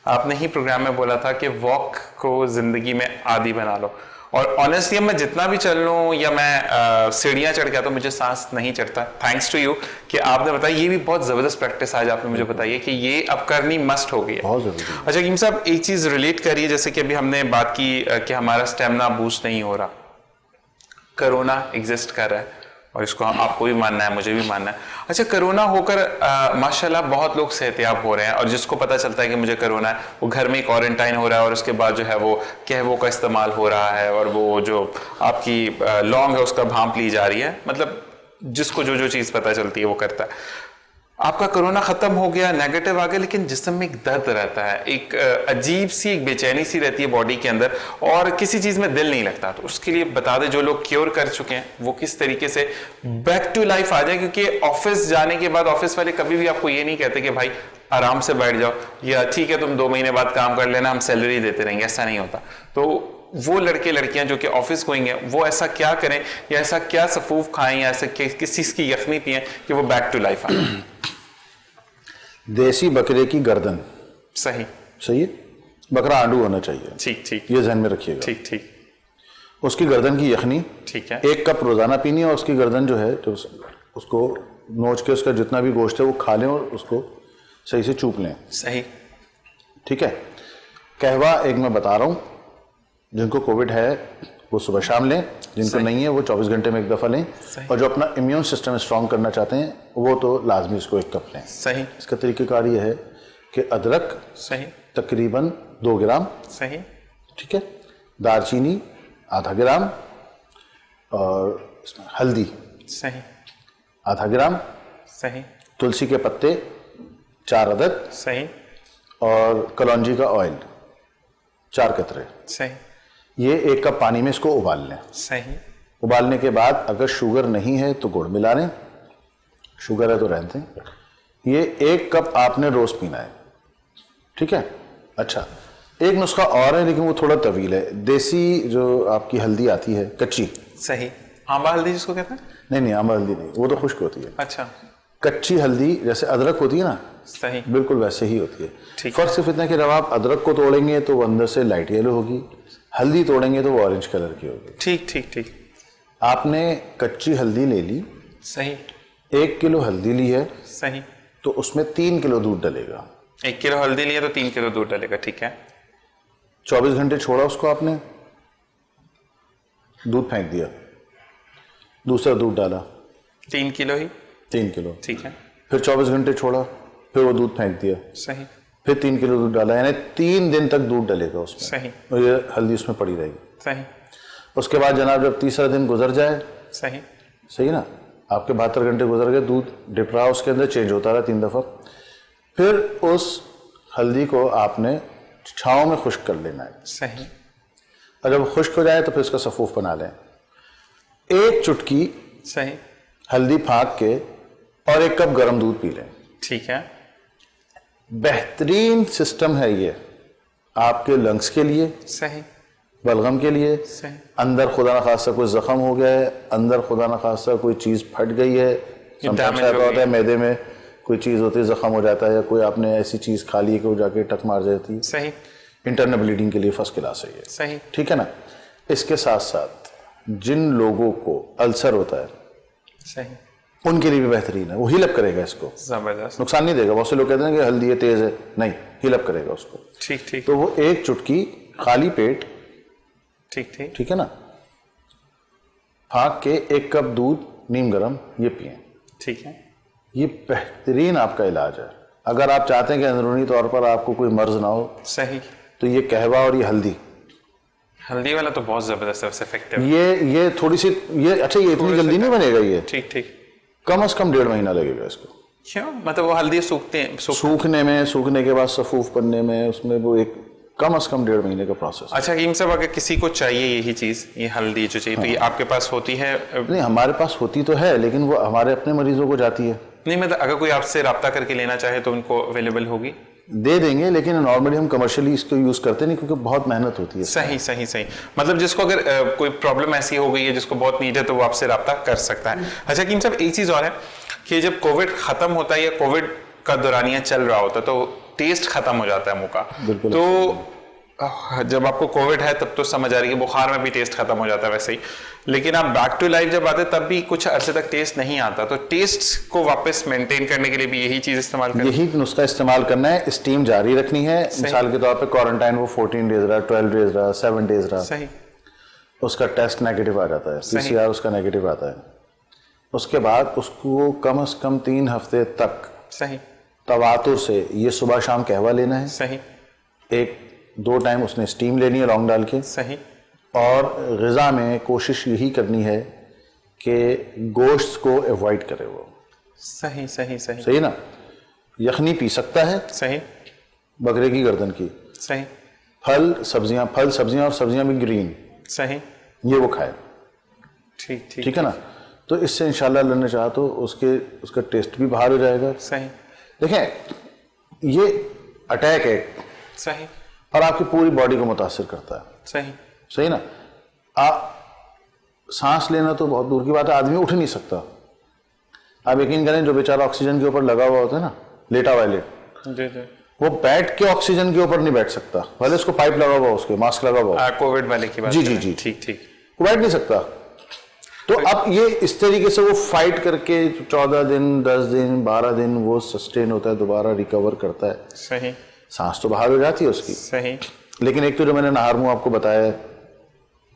S1: आपने ही प्रोग्राम में बोला था कि वॉक को ज़िंदगी में आदी बना लो, और ऑनेस्टली मैं जितना भी चल लूँ या मैं सीढ़ियाँ चढ़ गया तो मुझे सांस नहीं चढ़ता. थैंक्स टू यू कि आपने बताया. ये भी बहुत ज़बरदस्त प्रैक्टिस आज आपने मुझे बताई है कि ये अब करनी मस्ट हो गई है.
S2: बहुत जरूरी है.
S1: अच्छा हकीम साहब, एक चीज़ रिलेट करिए, जैसे कि अभी हमने बात की कि हमारा स्टेमिना बूस्ट नहीं हो रहा. कोरोना एग्जिस्ट कर रहा है और इसको आपको भी मानना है, मुझे भी मानना है. अच्छा, कोरोना होकर माशाल्लाह बहुत लोग सेहतियाब हो रहे हैं, और जिसको पता चलता है कि मुझे कोरोना है वो घर में क्वारंटाइन हो रहा है, और उसके बाद जो है वो कहवों का इस्तेमाल हो रहा है, और वो जो आपकी लौंग है उसका भांप ली जा रही है. मतलब जिसको जो जो चीज़ पता चलती है वो करता है. आपका कोरोना खत्म हो गया, नेगेटिव आ गया, लेकिन जिस्म में एक दर्द रहता है, एक अजीब सी एक बेचैनी सी रहती है बॉडी के अंदर, और किसी चीज़ में दिल नहीं लगता. तो उसके लिए बता दें, जो लोग क्योर कर चुके हैं वो किस तरीके से बैक टू लाइफ आ जाए. क्योंकि ऑफिस जाने के बाद ऑफिस वाले कभी भी आपको ये नहीं कहते कि भाई आराम से बैठ जाओ, या ठीक है तुम 2 महीने बाद काम कर लेना, हम सैलरी देते रहेंगे. ऐसा नहीं होता. तो वो लड़के लड़कियां जो कि ऑफिस गोइंग हैं वो ऐसा क्या करें, या ऐसा क्या सफूफ खाएं, या ऐसे किस चीज़ की यखनी पिएं कि वो बैक टू लाइफ आए.
S2: देसी बकरे की गर्दन.
S1: सही.
S2: सही है. बकरा आंडू होना चाहिए.
S1: ठीक ठीक.
S2: ये ध्यान में रखिएगा.
S1: ठीक ठीक.
S2: उसकी गर्दन की यखनी
S1: ठीक है.
S2: 1 कप रोजाना पीनी है, और उसकी गर्दन जो है तो उसको नोच के उसका जितना भी गोश्त है वो खा लें, और उसको सही से चूप लें.
S1: सही.
S2: ठीक है. कहवा एक मैं बता रहा हूँ, जिनको कोविड है वो सुबह शाम लें, जिनको
S1: सही.
S2: नहीं है वो 24 घंटे में 1 दफ़ा लें.
S1: सही.
S2: और जो अपना इम्यून सिस्टम स्ट्रॉन्ग करना चाहते हैं वो तो लाजमी इसको 1 कप लें.
S1: सही.
S2: इसका तरीक़ेकार ये है कि अदरक
S1: सही.
S2: तकरीबन 2 ग्राम.
S1: सही.
S2: ठीक है. दालचीनी आधा ग्राम, और इसमें हल्दी
S1: सही.
S2: आधा ग्राम,
S1: सही.
S2: तुलसी के पत्ते 4 अदद,
S1: सही.
S2: और कलौंजी का ऑयल 4 कतरे.
S1: सही.
S2: ये 1 कप पानी में इसको उबाल लें.
S1: सही.
S2: उबालने के बाद अगर शुगर नहीं है तो गुड़ मिला लें, शुगर है तो रहते हैं. ये 1 कप आपने रोज पीना है. ठीक है. अच्छा, एक नुस्खा और है लेकिन वो थोड़ा तवील है. देसी जो आपकी हल्दी आती है कच्ची.
S1: सही. आंबा हल्दी जिसको कहते हैं?
S2: नहीं, आंबा हल्दी नहीं, वो तो खुश्क होती है.
S1: अच्छा.
S2: कच्ची हल्दी जैसे अदरक होती है ना,
S1: सही.
S2: बिल्कुल वैसे ही होती है.
S1: ठीक.
S2: फर्क सिर्फ इतना कि जब आप अदरक को तोड़ेंगे तो वो अंदर से लाइट येलो होगी, हल्दी तोड़ेंगे तो वो ऑरेंज कलर की होगी.
S1: ठीक ठीक ठीक.
S2: आपने कच्ची हल्दी ले ली.
S1: सही.
S2: 1 किलो हल्दी ली है
S1: सही.
S2: तो उसमें 3 किलो दूध डलेगा.
S1: 1 किलो हल्दी लिए तो 3 किलो दूध डलेगा. ठीक है.
S2: 24 घंटे छोड़ा उसको आपने, दूध फेंक दिया, दूसरा दूध डाला.
S1: 3 किलो ही.
S2: 3 किलो.
S1: ठीक है.
S2: फिर 24 घंटे छोड़ा, फिर वो दूध फेंक दिया,
S1: सही.
S2: फिर 3 किलो दूध डाला. यानी 3 दिन तक दूध डलेगा उसमें.
S1: सही.
S2: और ये हल्दी उसमें पड़ी रहेगी.
S1: सही.
S2: उसके बाद जनाब जब तीसरा दिन गुजर जाए,
S1: सही.
S2: सही ना, आपके 72 घंटे गुजर गए, दूध डिप रहा उसके अंदर, चेंज होता रहा 3 दफ़ा. फिर उस हल्दी को आपने छाँव में खुश्क कर लेना है.
S1: सही.
S2: और जब खुश्क हो जाए तो फिर इसका सफूफ बना लें. 1 चुटकी
S1: सही.
S2: हल्दी फाँक के और 1 कप गर्म दूध पी लें.
S1: ٹھیک ہے.
S2: بہترین سسٹم ہے یہ آپ کے لنگس کے لیے,
S1: صحیح.
S2: بلغم کے لیے.
S1: صحیح.
S2: اندر خدا نخواستہ کوئی زخم ہو گیا ہے, اندر خدا نخواستہ کوئی چیز پھٹ گئی ہے,
S1: damage
S2: ایسا
S1: ہو
S2: ہوتا ہے میدے میں کوئی چیز ہوتی ہے, زخم ہو جاتا ہے, یا کوئی آپ نے ایسی چیز کھا لی ہے کہ وہ جا کے ٹک مار جاتی ہے.
S1: صحیح.
S2: انٹرنل بلیڈنگ کے لیے فرسٹ کلاس ہے یہ.
S1: صحیح.
S2: ٹھیک ہے نا. اس کے ساتھ ساتھ جن لوگوں کو السر ہوتا ہے
S1: صحیح,
S2: ان کے لیے بھی بہترین ہے, وہ ہیل اپ کرے گا اس کو,
S1: زبردست.
S2: نقصان نہیں دے گا. بہت سے لوگ کہتے ہیں کہ ہلدی ہے تیز ہے, نہیں, ہیل اپ کرے گا اس کو.
S1: ٹھیک ٹھیک.
S2: تو وہ ایک چٹکی خالی پیٹ,
S1: ٹھیک ٹھیک.
S2: ٹھیک ہے نا, پھاک کے 1 کپ دودھ نیم گرم یہ پئیں.
S1: ٹھیک ہے.
S2: یہ بہترین آپ کا علاج ہے. اگر آپ چاہتے ہیں کہ اندرونی طور پر آپ کو کوئی مرض نہ ہو
S1: صحیح.
S2: تو یہ قہوہ اور یہ
S1: ہلدی والا تو بہت زبردست ہے, افیکٹو.
S2: یہ تھوڑی سی یہ اچھا, یہ اتنی جلدی نہیں بنے گا, یہ
S1: ٹھیک ٹھیک.
S2: کم از کم 1.5 مہینہ لگے گا اس کو.
S1: کیوں؟ مطلب وہ ہلدی سوکھتے ہیں,
S2: سوکھنے میں, سوکھنے کے بعد صفوف بننے میں, اس میں وہ ایک کم از کم 1.5 مہینے کا پروسیس.
S1: اچھا حکیم صاحب, اگر کسی کو چاہیے یہی چیز, یہ ہلدی جو چاہیے, تو یہ آپ کے پاس ہوتی ہے؟
S2: نہیں, ہمارے پاس ہوتی تو ہے, لیکن وہ ہمارے اپنے مریضوں کو جاتی ہے.
S1: نہیں, مطلب اگر کوئی آپ سے رابطہ کر کے لینا چاہے تو ان کو اویلیبل ہوگی؟
S2: دے دیں گے, لیکن نارملی ہم کمرشلی اس کو یوز کرتے نہیں, کیونکہ بہت محنت ہوتی ہے.
S1: صحیح صحیح صحیح. مطلب جس کو اگر کوئی پرابلم ایسی ہو گئی ہے جس کو بہت نیڈ ہے تو وہ آپ سے رابطہ کر سکتا ہے. اچھا حکیم صاحب, ایک چیز اور ہے کہ جب کووڈ ختم ہوتا ہے یا کووڈ کا دورانیہ چل رہا ہوتا ہے تو ٹیسٹ ختم ہو جاتا ہے منہ کا.
S2: بالکل.
S1: تو جب آپ کو کووڈ ہے تب تو سمجھ آ رہی ہے, بخار میں بھی ٹیسٹ ختم ہو جاتا ہے ویسے ہی, لیکن آپ بیک ٹو لائف جب آتے تب بھی کچھ عرصے تک ٹیسٹ نہیں آتا, تو ٹیسٹ کو واپس مینٹین کرنے کے لیے بھی یہی چیز استعمال کریں؟
S2: یہی نسخہ استعمال کرنا ہے. اسٹیم جاری رکھنی ہے. مثال کے طور پہ کوارنٹائن وہ 14 ڈیز رہا, 12 ڈیز رہا, 7 ڈیز رہا,
S1: صحیح,
S2: اس کا ٹیسٹ نیگیٹو آ جاتا ہے, PCR اس کا نیگیٹو آتا ہے. اس کے بعد اس کو کم از کم 3 ہفتے تک
S1: صحیح,
S2: تواتر سے یہ صبح شام قہوہ لینا ہے.
S1: صحیح.
S2: 1-2 ٹائم اس نے اسٹیم لینی ہے لونگ ڈال کے.
S1: صحیح.
S2: اور غذا میں کوشش یہی کرنی ہے کہ گوشت کو ایوائڈ کرے وہ.
S1: صحیح صحیح صحیح.
S2: صحیح نا. یخنی پی سکتا ہے
S1: صحیح,
S2: بکرے کی گردن کی. صحیح. پھل سبزیاں اور سبزیاں بھی گرین.
S1: صحیح.
S2: یہ وہ کھائے.
S1: ٹھیک ٹھیک.
S2: ٹھیک ہے نا. تو اس سے انشاءاللہ اللہ نے چاہا تو اس کا ٹیسٹ بھی باہر ہو جائے گا.
S1: صحیح.
S2: دیکھیں, یہ اٹیک ہے.
S1: صحیح.
S2: اور آپ کی پوری باڈی کو متاثر کرتا ہے.
S1: صحیح.
S2: صحیح نا. آپ سانس لینا تو بہت دور کی بات ہے, آدمی اٹھ نہیں سکتا. آپ یقین کریں, جو بیچارہ آکسیجن کے اوپر لگا ہوا ہوتا ہے نا, لیٹا ہوا ہے,
S1: جی جی,
S2: وہ بیٹھ کے آکسیجن کے اوپر نہیں بیٹھ سکتا. پہلے اس کو پائپ لگا ہوا, اس کے ماسک لگا ہوا,
S1: کووڈ والے کی بات.
S2: جی جی جی,
S1: ٹھیک ٹھیک.
S2: وہ بیٹھ نہیں سکتا. تو اب یہ اس طریقے سے وہ فائٹ کر کے 14 دن 10 دن 12 دن وہ سسٹین ہوتا ہے, دوبارہ ریکور کرتا ہے.
S1: صحیح.
S2: سانس تو باہر ہو جاتی ہے اس کی.
S1: صحیح.
S2: لیکن ایک تو جو میں نے نہار منہ آپ کو بتایا ہے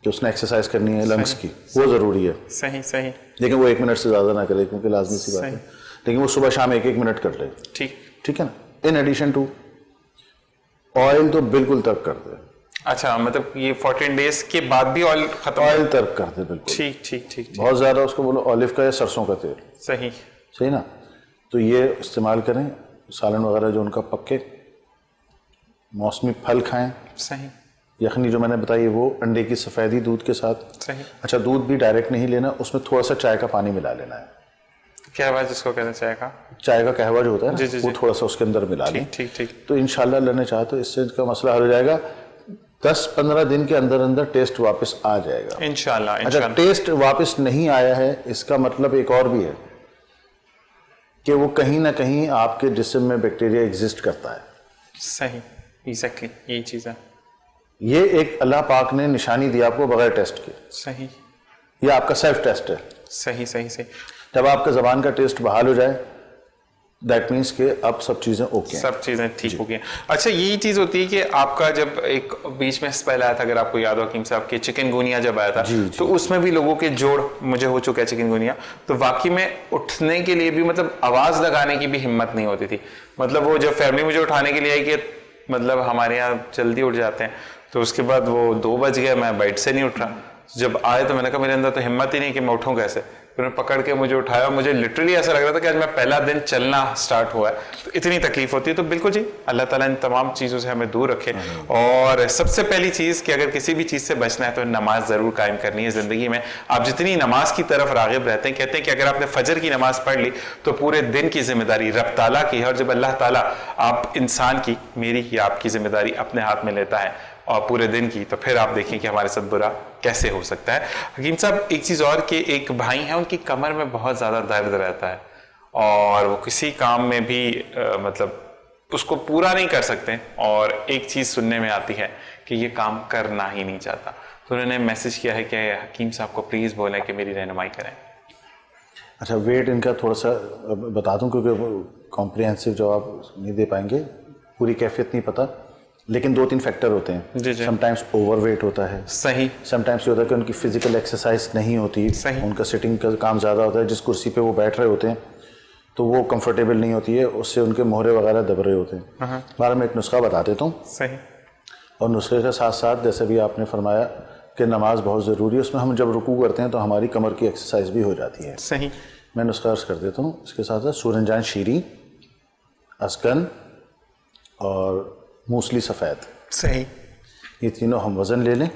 S2: کہ اس نے ایکسرسائز کرنی ہے لنگس کی, وہ ضروری ہے.
S1: صحیح صحیح.
S2: لیکن وہ 1 منٹ سے زیادہ نہ کرے, کیونکہ لازمی سی بات ہے, لیکن وہ صبح شام 1-1 منٹ کر لے.
S1: ٹھیک.
S2: ٹھیک ہے نا. ان ایڈیشن ٹو آئل تو بالکل ترک کر دے.
S1: اچھا, مطلب یہ 14 ڈیز کے بعد بھی آئل ختم؟
S2: آئل ترک کر دے بالکل.
S1: ٹھیک ٹھیک ٹھیک.
S2: بہت زیادہ اس کو بولو آلیو کا یا سرسوں کا تیل.
S1: صحیح.
S2: صحیح نا. تو یہ استعمال کریں. سالن وغیرہ جو ان کا پکے, موسمی پھل کھائیں.
S1: صحیح.
S2: یخنی جو میں نے بتائی وہ انڈے کی سفیدی دودھ کے ساتھ.
S1: صحیح.
S2: اچھا, دودھ بھی ڈائریکٹ نہیں لینا, اس میں تھوڑا سا چائے کا پانی ملا لینا ہے.
S1: قہوہ جس کو کہنا چائے کا,
S2: چائے کا قہوہ جو ہوتا ہے
S1: جی جی
S2: وہ تھوڑا سا اس کے اندر ملا لیں.
S1: ٹھیک ٹھیک.
S2: تو انشاءاللہ اللہ نے چاہا تو اس سے اس کا مسئلہ حل ہو جائے گا. 10-15 دن کے اندر اندر ٹیسٹ واپس آ جائے گا
S1: انشاءاللہ.
S2: اچھا, ٹیسٹ واپس نہیں آیا ہے, اس کا مطلب ایک اور بھی ہے کہ وہ کہیں نہ کہیں آپ کے جسم میں بیکٹیریا ایگزسٹ کرتا ہے.
S1: صحیح, ایگزیکٹلی یہی چیز ہے.
S2: یہ ایک اللہ پاک نے نشانی دی آپ کو بغیر ٹیسٹ کے.
S1: صحیح.
S2: یہ آپ کا سیلف ٹیسٹ ہے.
S1: صحیح صحیح صحیح.
S2: جب آپ کا زبان کا ٹیسٹ بحال ہو جائے, دیٹ مینس کہ اب سب چیزیں اوکے ہیں,
S1: سب چیزیں ٹھیک ہو گئی ہیں. اچھا, یہی چیز ہوتی ہے کہ آپ کا جب ایک بیچ میں اسپیل آیا تھا, اگر آپ کو یاد ہو حکیم صاحب, کہ چکن گونیا جب آیا تھا, تو اس میں بھی لوگوں کے جوڑ مجھے ہو چکا ہے چکن گونیا, تو واقعی میں اٹھنے کے لیے بھی مطلب آواز لگانے کی بھی ہمت نہیں ہوتی تھی. مطلب وہ جب فیملی مجھے اٹھانے کے لیے آئی کہ مطلب ہمارے یہاں جلدی اٹھ جاتے ہیں, تو اس کے بعد وہ 2 بج گئے, میں بیڈ سے نہیں اٹھ رہا. جب آئے تو میں نے کہا میرے اندر تو ہمت ہی نہیں کہ میں اٹھوں کیسے, फिर उन्होंने पकड़ के मुझे उठाया, मुझे लिटरली ऐसा लग रहा था कि आज मैं पहला दिन चलना स्टार्ट हुआ है, तो इतनी तकलीफ होती है। तो बिल्कुल जी, अल्लाह ताला इन तमाम चीज़ों से हमें दूर रखे। और सबसे पहली चीज़ कि अगर किसी भी चीज़ से बचना है तो नमाज ज़रूर कायम करनी है ज़िंदगी में। आप जितनी नमाज की तरफ राग़िब रहते हैं, कहते हैं कि अगर आपने फजर की नमाज पढ़ ली तो पूरे दिन की जिम्मेदारी रब ताला की है, और जब अल्लाह ताला आप इंसान की, मेरी या आपकी जिम्मेदारी अपने हाथ में लेता है और पूरे दिन की, तो फिर आप देखें कि हमारे साथ बुरा कैसे हो सकता है। हकीम साहब, एक चीज़ और कि एक भाई हैं, उनकी कमर में बहुत ज़्यादा दर्द रहता है और वो किसी काम में भी मतलब उसको पूरा नहीं कर सकते, और एक चीज़ सुनने में आती है कि ये काम करना ही नहीं चाहता। तो उन्होंने मैसेज किया है कि हकीम साहब को प्लीज़ बोलें कि मेरी रहनुमाई करें।
S2: अच्छा, वेट इनका थोड़ा सा बता दूं, क्योंकि कॉम्प्रिहेंसिव जवाब नहीं दे पाएंगे, पूरी कैफियत नहीं पता, लेकिन 2-3 फैक्टर होते हैं। समटाइम्स ओवरवेट होता है,
S1: सही।
S2: समटाइम्स ये होता है कि उनकी फिजिकल एक्सरसाइज नहीं होती,
S1: सही।
S2: उनका सिटिंग का काम ज़्यादा होता है, जिस कुर्सी पे वो बैठ रहे होते हैं तो वो कंफर्टेबल नहीं होती है, उससे उनके मोहरे वगैरह दब रहे होते हैं। बारे में एक नुस्खा बता देता हूँ।
S1: सही।
S2: और नुस्खे के साथ साथ जैसे भी आपने फरमाया कि नमाज बहुत ज़रूरी है, उसमें हम जब रुकू करते हैं तो हमारी कमर की एक्सरसाइज भी हो जाती है।
S1: सही।
S2: मैं नुस्खा अर्ज कर देता हूँ। इसके साथ साथ सूरनजान शीरी, अस्कन और मूसली सफ़ेद,
S1: सही,
S2: ये तीनों हम वज़न ले लें।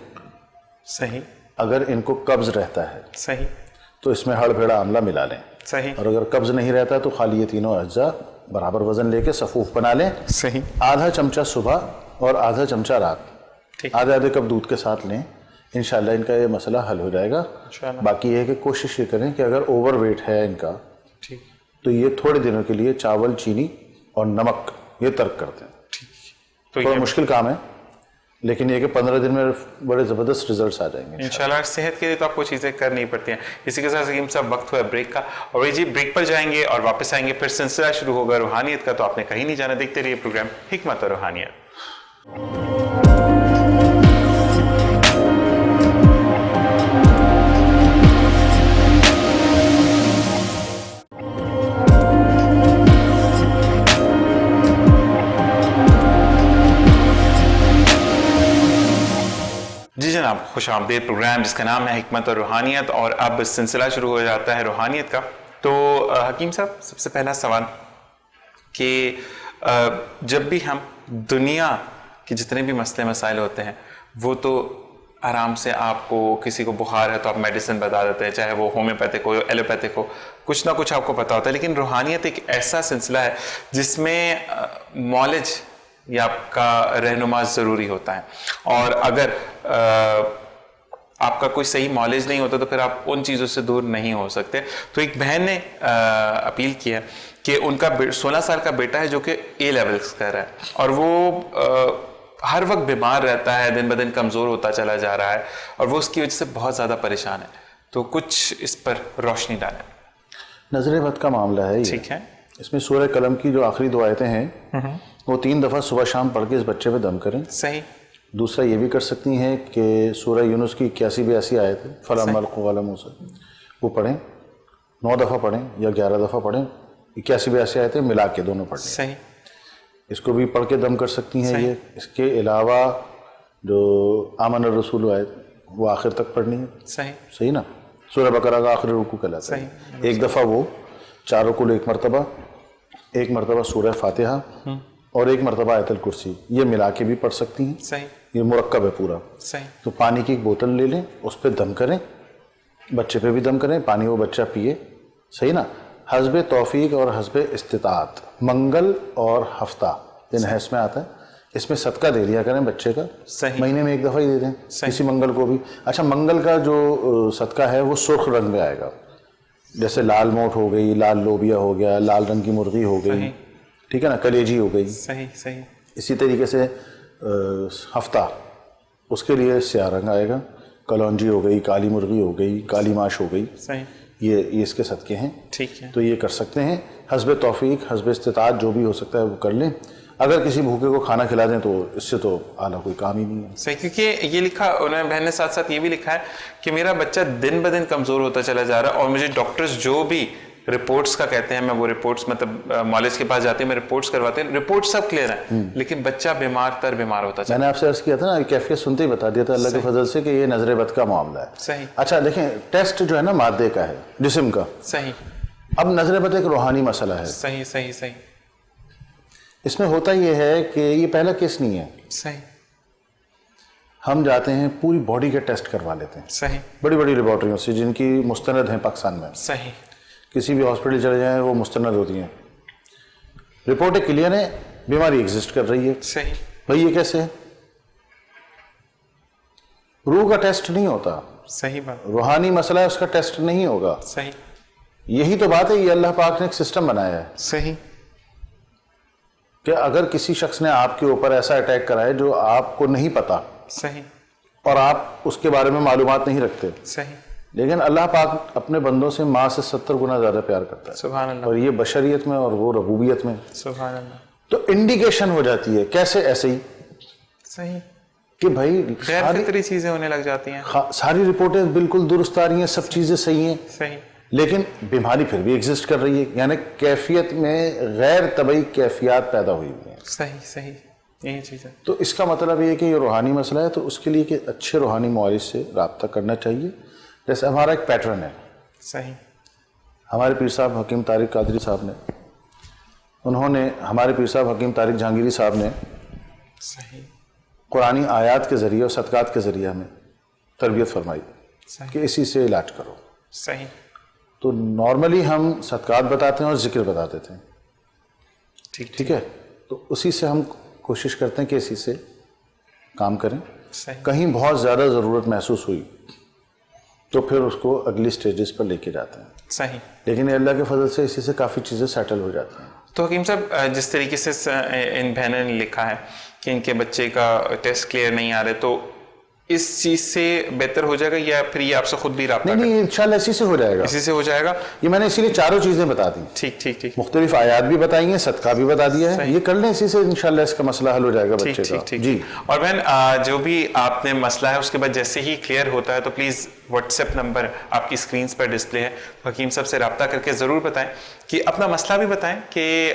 S1: सही।
S2: अगर इनको कब्ज़ रहता है
S1: सही
S2: तो इसमें हड़भेड़ा आंवला मिला लें।
S1: सही।
S2: और अगर कब्ज़ नहीं रहता तो खाली ये तीनों अज्जा बराबर वज़न लेके सफ़ूफ बना लें।
S1: सही।
S2: आधा चमचा सुबह और आधा चमचा रात, आधे आधे कप दूध के साथ लें। इंशाल्लाह इनका ये मसला हल हो जाएगा। बाकी ये है कि कोशिश ये करें कि अगर ओवर वेट है इनका,
S1: ठीक,
S2: तो ये थोड़े दिनों के लिए चावल, चीनी और नमक ये तर्क कर दें।
S1: तो
S2: थोड़ा मुश्किल काम है, लेकिन ये कि 15 दिन में बड़े ज़बरदस्त रिजल्ट्स आ जाएंगे
S1: इंशाल्लाह। सेहत के लिए तो आपको चीज़ें करनी पड़ती हैं। इसी के साथ हकीम साहब वक्त हुआ ब्रेक का, और ये जी ब्रेक पर जाएंगे और वापस आएंगे, फिर सिलसिला शुरू होगा रूहानियत का। तो आपने कहीं नहीं जाना, देखते रहिए प्रोग्राम हिकमत और रूहानियत। जी जनाब, खुश आमदीद प्रोग्राम जिसका नाम है हिकमत और रूहानियत, और अब सिलसिला शुरू हो जाता है रूहानियत का। तो हकीम साहब, सबसे पहला सवाल कि जब भी हम दुनिया के जितने भी मसले मसाइल होते हैं, वो तो आराम से आपको, किसी को बुखार है तो आप मेडिसिन बता देते हैं, चाहे वो होम्योपैथिक हो, एलोपैथिक हो, कुछ ना कुछ आपको पता होता है। लेकिन रूहानियत एक ऐसा सिलसिला है जिसमें नॉलेज या आपका रहनुमा ज़रूरी होता है, और अगर आपका कोई सही नॉलेज नहीं होता तो फिर आप उन चीज़ों से दूर नहीं हो सकते। तो एक बहन ने अपील किया कि उनका 16 साल का बेटा है जो कि A लेवल्स कर रहा है, और वो हर वक्त बीमार रहता है, दिन ब दिन कमज़ोर होता चला जा रहा है, और वो उसकी वजह से बहुत ज़्यादा परेशान है। तो कुछ इस पर रोशनी डालें।
S2: नजर बद का मामला है ये।
S1: ठीक है।
S2: इसमें सूरह कलम की जो आखिरी 2 आयतें हैं वो 3 दफ़ा सुबह शाम पढ़ के इस बच्चे पे दम करें।
S1: सही।
S2: दूसरा ये भी कर सकती हैं कि सूरह यूनुस की 81-82 आयत है, फलम्मा अलक़ू से वो पढ़ें, 9 दफ़ा पढ़ें या 11 दफ़ा पढ़ें, 81-82 आयतें मिला के दोनों पढ़ें।
S1: सही।
S2: इसको भी पढ़ के दम कर सकती हैं ये। इसके अलावा जो आमन रसूल आयत वो आखिर तक पढ़नी है।
S1: सही।
S2: सही ना, सूरह बकरा का आखिरी रुकू कहलाता है। एक दफ़ा वो 4 रुकू, एक मरतबा सूरह फातिहा और एक मरतबा आयतुल कुर्सी, ये मिला के भी पढ़ सकती हैं।
S1: सही।
S2: ये मुरक्कब है पूरा।
S1: सही।
S2: तो पानी की एक बोतल ले लें, उस पर दम करें, बच्चे पे भी दम करें, पानी वो बच्चा पिए। सही ना, हस्ब तौफीक और हस्ब इस्तिताअत, मंगल और हफ्ता इन हैस में आता है, इसमें सदका दे दिया करें बच्चे का।
S1: सही।
S2: महीने में 1 दफ़ा ही दे दें किसी मंगल को भी। अच्छा, मंगल का जो सदका है वो सुर्ख रंग में आएगा, जैसे लाल मोठ हो गई, लाल लोबिया हो गया, लाल रंग की मुर्गी हो गई, ठीक है ना, कलेजी हो गई।
S1: सही। सही।
S2: इसी तरीके से हफ्ता, उसके लिए स्याह रंग आएगा, कलौंजी हो गई, काली मुर्गी हो गई, काली माश हो गई।
S1: सही।
S2: ये इसके सदके हैं।
S1: ठीक है।
S2: तो ये कर सकते हैं। हस्ब तौफीक, हस्ब इस्तिताअत जो भी हो सकता है वो कर लें। अगर किसी भूखे को खाना खिला दें तो इससे तो आला कोई काम ही नहीं है।
S1: सही, क्योंकि ये लिखा उन्होंने बहन ने साथ साथ ये भी लिखा है कि मेरा बच्चा दिन ब दिन कमज़ोर होता चला जा रहा है, और मुझे डॉक्टर्स जो भी رپورٹس کا کہتے ہیں, میں وہ رپورٹس مطلب مالج کے پاس جاتے ہیں, میں رپورٹس کرواتے ہیں, رپورٹ سب کلیئر ہیں, لیکن بچہ بیمار ہوتا
S2: میں نے آپ سے عرض کیا تھا نا, کیفیت سنتے ہی بتا دیا تھا اللہ کے فضل سے کہ یہ نظر بد کا معاملہ ہے.
S1: صحیح.
S2: اچھا دیکھیں, ٹیسٹ جو ہے نا مادے کا ہے, جسم کا.
S1: صحیح.
S2: اب نظر بد ایک روحانی مسئلہ ہے.
S1: صحیح صحیح صحیح.
S2: اس میں ہوتا یہ ہے کہ یہ پہلا کیس نہیں ہے.
S1: صحیح.
S2: ہم جاتے ہیں پوری باڈی کے ٹیسٹ کروا لیتے ہیں.
S1: صحیح.
S2: بڑی بڑی لیبارٹریوں سے جن کی مستند ہیں پاکستان میں.
S1: صحیح.
S2: کسی بھی ہاسپٹل چلے جائیں وہ مستند ہوتی ہیں, رپورٹیں کلیئر ہیں, بیماری ایگزسٹ کر رہی ہے.
S1: صحیح.
S2: بھائی یہ کیسے ہے؟ روح کا ٹیسٹ نہیں ہوتا.
S1: صحیح بات.
S2: روحانی مسئلہ ہے, اس کا ٹیسٹ نہیں ہوگا.
S1: صحیح.
S2: یہی تو بات ہے, یہ اللہ پاک نے ایک سسٹم بنایا ہے
S1: صحیح.
S2: کہ اگر کسی شخص نے آپ کے اوپر ایسا اٹیک کرا ہے جو آپ کو نہیں پتا,
S1: صحیح,
S2: اور آپ اس کے بارے میں معلومات نہیں رکھتے,
S1: صحیح,
S2: لیکن اللہ پاک اپنے بندوں سے ماں سے 70 گنا زیادہ پیار کرتا ہے.
S1: سبحان اللہ.
S2: اور یہ بشریت میں اور وہ ربوبیت میں.
S1: سبحان اللہ.
S2: تو انڈیکیشن ہو جاتی ہے. کیسے؟ ایسے ہی
S1: صحیح
S2: کہ بھائی
S1: غیر فطری چیزیں ہونے لگ جاتی ہیں,
S2: ساری رپورٹیں بالکل درست آ رہی ہیں, سب چیزیں صحیح ہیں,
S1: صحیح,
S2: لیکن بیماری پھر بھی ایگزسٹ کر رہی ہے. یعنی کیفیت میں غیر طبعی کیفیات پیدا ہوئی ہوئی ہیں.
S1: صحیح صحیح, یہی چیز ہے.
S2: تو اس کا مطلب یہ ہے کہ یہ روحانی مسئلہ ہے, تو اس کے لیے کہ اچھے روحانی معالج سے رابطہ کرنا چاہیے. جیسے ہمارا ایک پیٹرن ہے.
S1: صحیح.
S2: ہمارے پیر صاحب حکیم طارق قادری صاحب نے, انہوں نے, ہمارے پیر صاحب حکیم طارق جہانگیری صاحب نے
S1: صحیح
S2: قرآنی آیات کے ذریعے اور صدقات کے ذریعے ہمیں تربیت فرمائی کہ اسی سے علاج کرو.
S1: صحیح.
S2: تو نارملی ہم صدقات بتاتے ہیں اور ذکر بتاتے تھے, ٹھیک ہے, تو اسی سے ہم کوشش کرتے ہیں کہ اسی سے کام کریں. کہیں بہت زیادہ ضرورت محسوس ہوئی تو پھر اس کو اگلی سٹیجز پر لے کے جاتے ہیں.
S1: صحیح.
S2: لیکن اللہ کے فضل سے اسی سے کافی چیزیں سیٹل ہو جاتی ہیں.
S1: تو حکیم صاحب, جس طریقے سے ان بہنوں نے لکھا ہے کہ ان کے بچے کا ٹیسٹ کلیئر نہیں آ رہے, تو اس چیز سے بہتر ہو جائے گا یا پھر یہ آپ سے خود بھی رابطہ؟
S2: نہیں, انشاءاللہ اسی سے ہو جائے گا.
S1: اسی سے ہو جائے گا.
S2: یہ میں نے اسی لیے چاروں چیزیں بتا دی.
S1: ٹھیک ٹھیک ٹھیک.
S2: مختلف آیات بھی بتائی ہیں, صدقہ بھی بتا دیا ہے, یہ کر لیں, اسی سے انشاءاللہ اس کا مسئلہ حل ہو جائے گا بچے کا.
S1: جی. اور بہن, جو بھی آپ نے مسئلہ ہے اس کے بعد جیسے ہی کلیئر ہوتا ہے تو پلیز واٹس ایپ نمبر آپ کی اسکرینس پر ڈسپلے ہے, حکیم صاحب سے رابطہ کر کے ضرور بتائیں, کہ اپنا مسئلہ بھی بتائیں کہ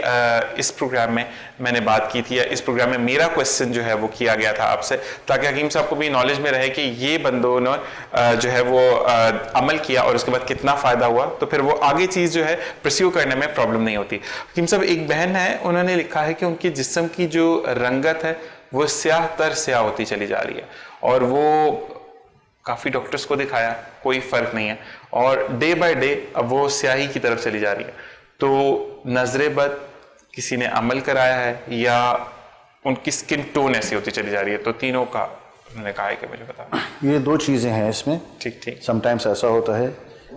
S1: اس پروگرام میں نے بات کی تھی, یا اس پروگرام میں میرا کویسچن جو ہے وہ کیا گیا تھا آپ سے, تاکہ حکیم صاحب کو بھی نالج میں رہے کہ یہ بندوں نے جو ہے وہ عمل کیا اور اس کے بعد کتنا فائدہ ہوا, تو پھر وہ آگے چیز جو ہے پرسیو کرنے میں پرابلم نہیں ہوتی. حکیم صاحب, ایک بہن ہے, انہوں نے لکھا ہے کہ ان کی جسم کی جو رنگت ہے وہ سیاہ تر سیاہ ہوتی چلی جا رہی ہے, اور وہ کافی ڈاکٹرز کو دکھایا, کوئی فرق نہیں ہے, اور ڈے بائی ڈے اب وہ سیاہی کی طرف چلی جا رہی ہے. تو نظر بد کسی نے عمل کرایا ہے یا ان کی سکن ٹون ایسی ہوتی چلی جا رہی ہے؟ تو تینوں کا انہوں نے کہا ہے کہ مجھے بتا.
S2: یہ دو چیزیں ہیں اس میں.
S1: ٹھیک ٹھیک.
S2: سم ٹائمس ایسا ہوتا ہے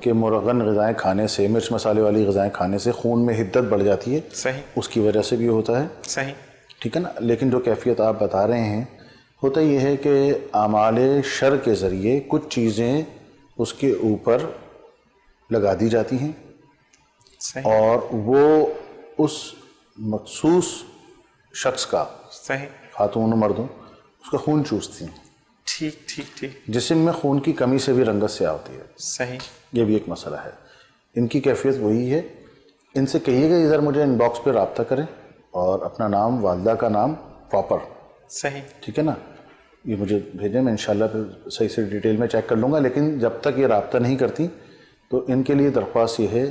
S2: کہ مرغن غذائیں کھانے سے, مرچ مسالے والی غذائیں کھانے سے خون میں حدت بڑھ جاتی ہے.
S1: صحیح.
S2: اس کی وجہ سے بھی ہوتا ہے.
S1: صحیح.
S2: ٹھیک ہے نا. لیکن جو کیفیت آپ بتا رہے ہیں, ہوتا یہ ہے کہ اعمال شر کے ذریعے کچھ چیزیں اس کے اوپر لگا دی جاتی ہیں.
S1: صحیح.
S2: اور وہ اس مخصوص شخص کا,
S1: صحیح,
S2: خاتون و مردوں, اس کا خون چوستی ہیں.
S1: ٹھیک ٹھیک ٹھیک.
S2: جسم میں خون کی کمی سے بھی رنگت سیاہ ہوتی ہے.
S1: صحیح.
S2: یہ بھی ایک مسئلہ ہے. ان کی کیفیت وہی ہے. ان سے کہیے گا ادھر مجھے ان باکس پہ رابطہ کریں اور اپنا نام, والدہ کا نام پراپر.
S1: صحیح.
S2: ٹھیک ہے نا, یہ مجھے بھیجیں, میں انشاءاللہ پھر صحیح سے ڈیٹیل میں چیک کر لوں گا. لیکن جب تک یہ رابطہ نہیں کرتی تو ان کے لیے درخواست یہ ہے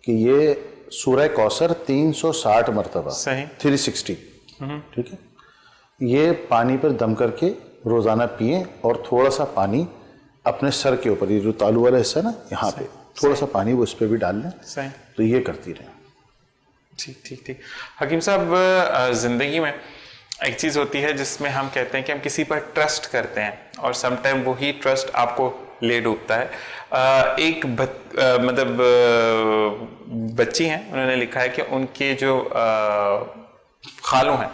S2: کہ یہ سورہ کوثر 360 مرتبہ,
S1: صحیح,
S2: 360, ٹھیک ہے, یہ پانی پر دم کر کے روزانہ پئیں, اور تھوڑا سا پانی اپنے سر کے اوپر, یہ جو تالو والا حصہ ہے نا یہاں پہ, تھوڑا سا پانی وہ اس پہ بھی ڈال لیں.
S1: صحیح.
S2: تو یہ کرتی رہیں.
S1: ٹھیک ٹھیک ٹھیک. حکیم صاحب, زندگی میں ایک چیز ہوتی ہے جس میں ہم کہتے ہیں کہ ہم کسی پر ٹرسٹ کرتے ہیں, اور سم ٹائم وہی ٹرسٹ آپ کو لے ڈوبتا ہے. ایک مطلب بچی ہیں, انہوں نے لکھا ہے کہ ان کے جو خالو ہیں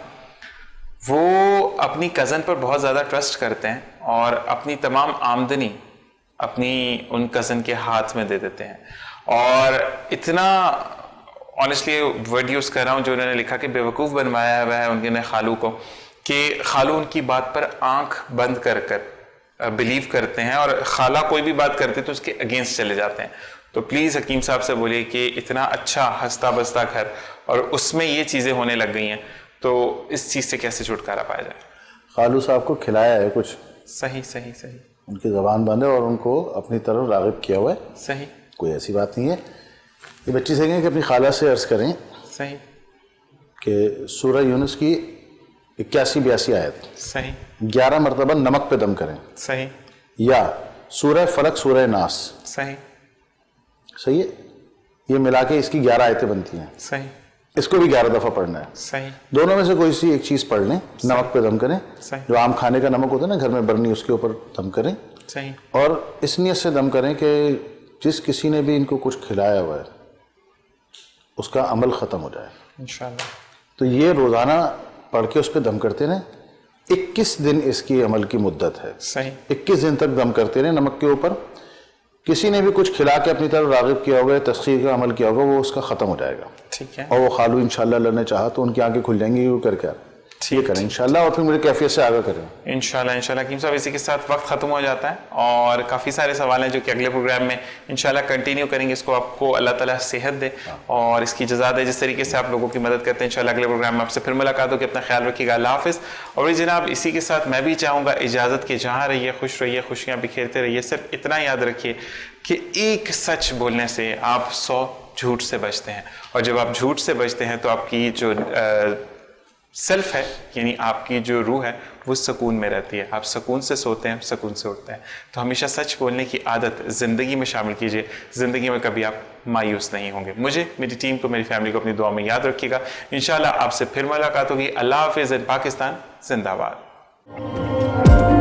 S1: وہ اپنی کزن پر بہت زیادہ ٹرسٹ کرتے ہیں, اور اپنی تمام آمدنی اپنی ان کزن کے ہاتھ میں دے دیتے ہیں, اور اتنا آنیسٹلی ورڈ یوز کر رہا ہوں جو انہوں نے لکھا کہ بیوقوف بنوایا ہوا ہے ان کے خالو کو, کہ خالو ان کی بات پر آنکھ بند کر کر بلیو کرتے ہیں, اور خالہ کوئی بھی بات کرتے تو اس کے اگینسٹ چلے جاتے ہیں. تو پلیز حکیم صاحب سے بولیے کہ اتنا اچھا ہنستا بستا گھر اور اس میں یہ چیزیں ہونے لگ گئی ہیں، تو اس چیز سے کیسے چھٹکارا پایا جائے؟
S2: خالو صاحب کو کھلایا ہے کچھ،
S1: صحیح صحیح صحیح
S2: ان کی زبان بند ہے اور ان کو اپنی طرف راغب کیا ہوا ہے،
S1: صحیح،
S2: کوئی ایسی بات نہیں ہے. یہ بچی سے کہیں کہ اپنی خالہ سے عرض کریں
S1: صحیح
S2: کہ سورہ یونس کی 81-82 آیت
S1: صحیح
S2: 11 مرتبہ نمک پہ دم کریں،
S1: صحیح
S2: یا سورہ فلق سورہ ناس.
S1: صحیح
S2: صحیح ہے، یہ ملا کے اس کی 11 آیتیں بنتی ہیں.
S1: صحیح
S2: اس کو بھی 11 دفعہ پڑھنا ہے.
S1: صحیح
S2: دونوں میں سے کوئی سی ایک چیز پڑھ لیں، نمک پہ دم کریں.
S1: صحیح.
S2: جو عام کھانے کا نمک ہوتا ہے نا گھر میں برنی، اس کے اوپر دم کریں.
S1: صحیح.
S2: اور اس نیت سے دم کریں کہ جس کسی نے بھی ان کو کچھ کھلایا ہوا ہے اس کا عمل ختم ہو جائے
S1: انشاءاللہ.
S2: تو یہ روزانہ پڑھ کے اس پہ دم کرتے رہیں. 21 دن اس کی عمل کی مدت ہے.
S1: صحیح.
S2: 21 دن تک دم کرتے رہیں نمک کے اوپر. کسی نے بھی کچھ کھلا کے اپنی طرف راغب کیا ہوگا، تسخیر کا عمل کیا ہوگا، وہ اس کا ختم ہو جائے گا.
S1: ٹھیک ہے.
S2: اور وہ خالو انشاءاللہ اللہ نے چاہا تو ان کی آنکھیں کھل جائیں گی. وہ کر کے یہ کریں انشاءاللہ، اور پھر میرے کیفیت سے آگاہ کریں
S1: انشاءاللہ. حکیم صاحب اسی کے ساتھ وقت ختم ہو جاتا ہے اور کافی سارے سوال ہیں جو کہ اگلے پروگرام میں انشاءاللہ کنٹینیو کریں گے. اس کو آپ کو اللہ تعالیٰ صحت دے اور اس کی جزا دے. جس طریقے سے آپ لوگوں کی مدد کرتے ہیں انشاءاللہ اگلے پروگرام میں آپ سے پھر ملاقات ہوگی. اپنا خیال رکھیے گا. اللہ حافظ. اور جناب اسی کے ساتھ میں بھی چاہوں گا اجازت کہ جہاں رہیے خوش رہیے، خوشیاں بکھیرتے رہیے. صرف اتنا یاد رکھیے کہ ایک سچ بولنے سے آپ 100 جھوٹ سے بچتے ہیں، اور جب آپ جھوٹ سے بچتے ہیں تو آپ کی جو سیلف ہے، یعنی آپ کی جو روح ہے، وہ سکون میں رہتی ہے. آپ سکون سے سوتے ہیں، سکون سے اٹھتے ہیں. تو ہمیشہ سچ بولنے کی عادت زندگی میں شامل کیجئے. زندگی میں کبھی آپ مایوس نہیں ہوں گے. مجھے، میری ٹیم کو، میری فیملی کو اپنی دعا میں یاد رکھیے گا. انشاءاللہ آپ سے پھر ملاقات ہوگی. اللہ حافظ. پاکستان زندہ باد.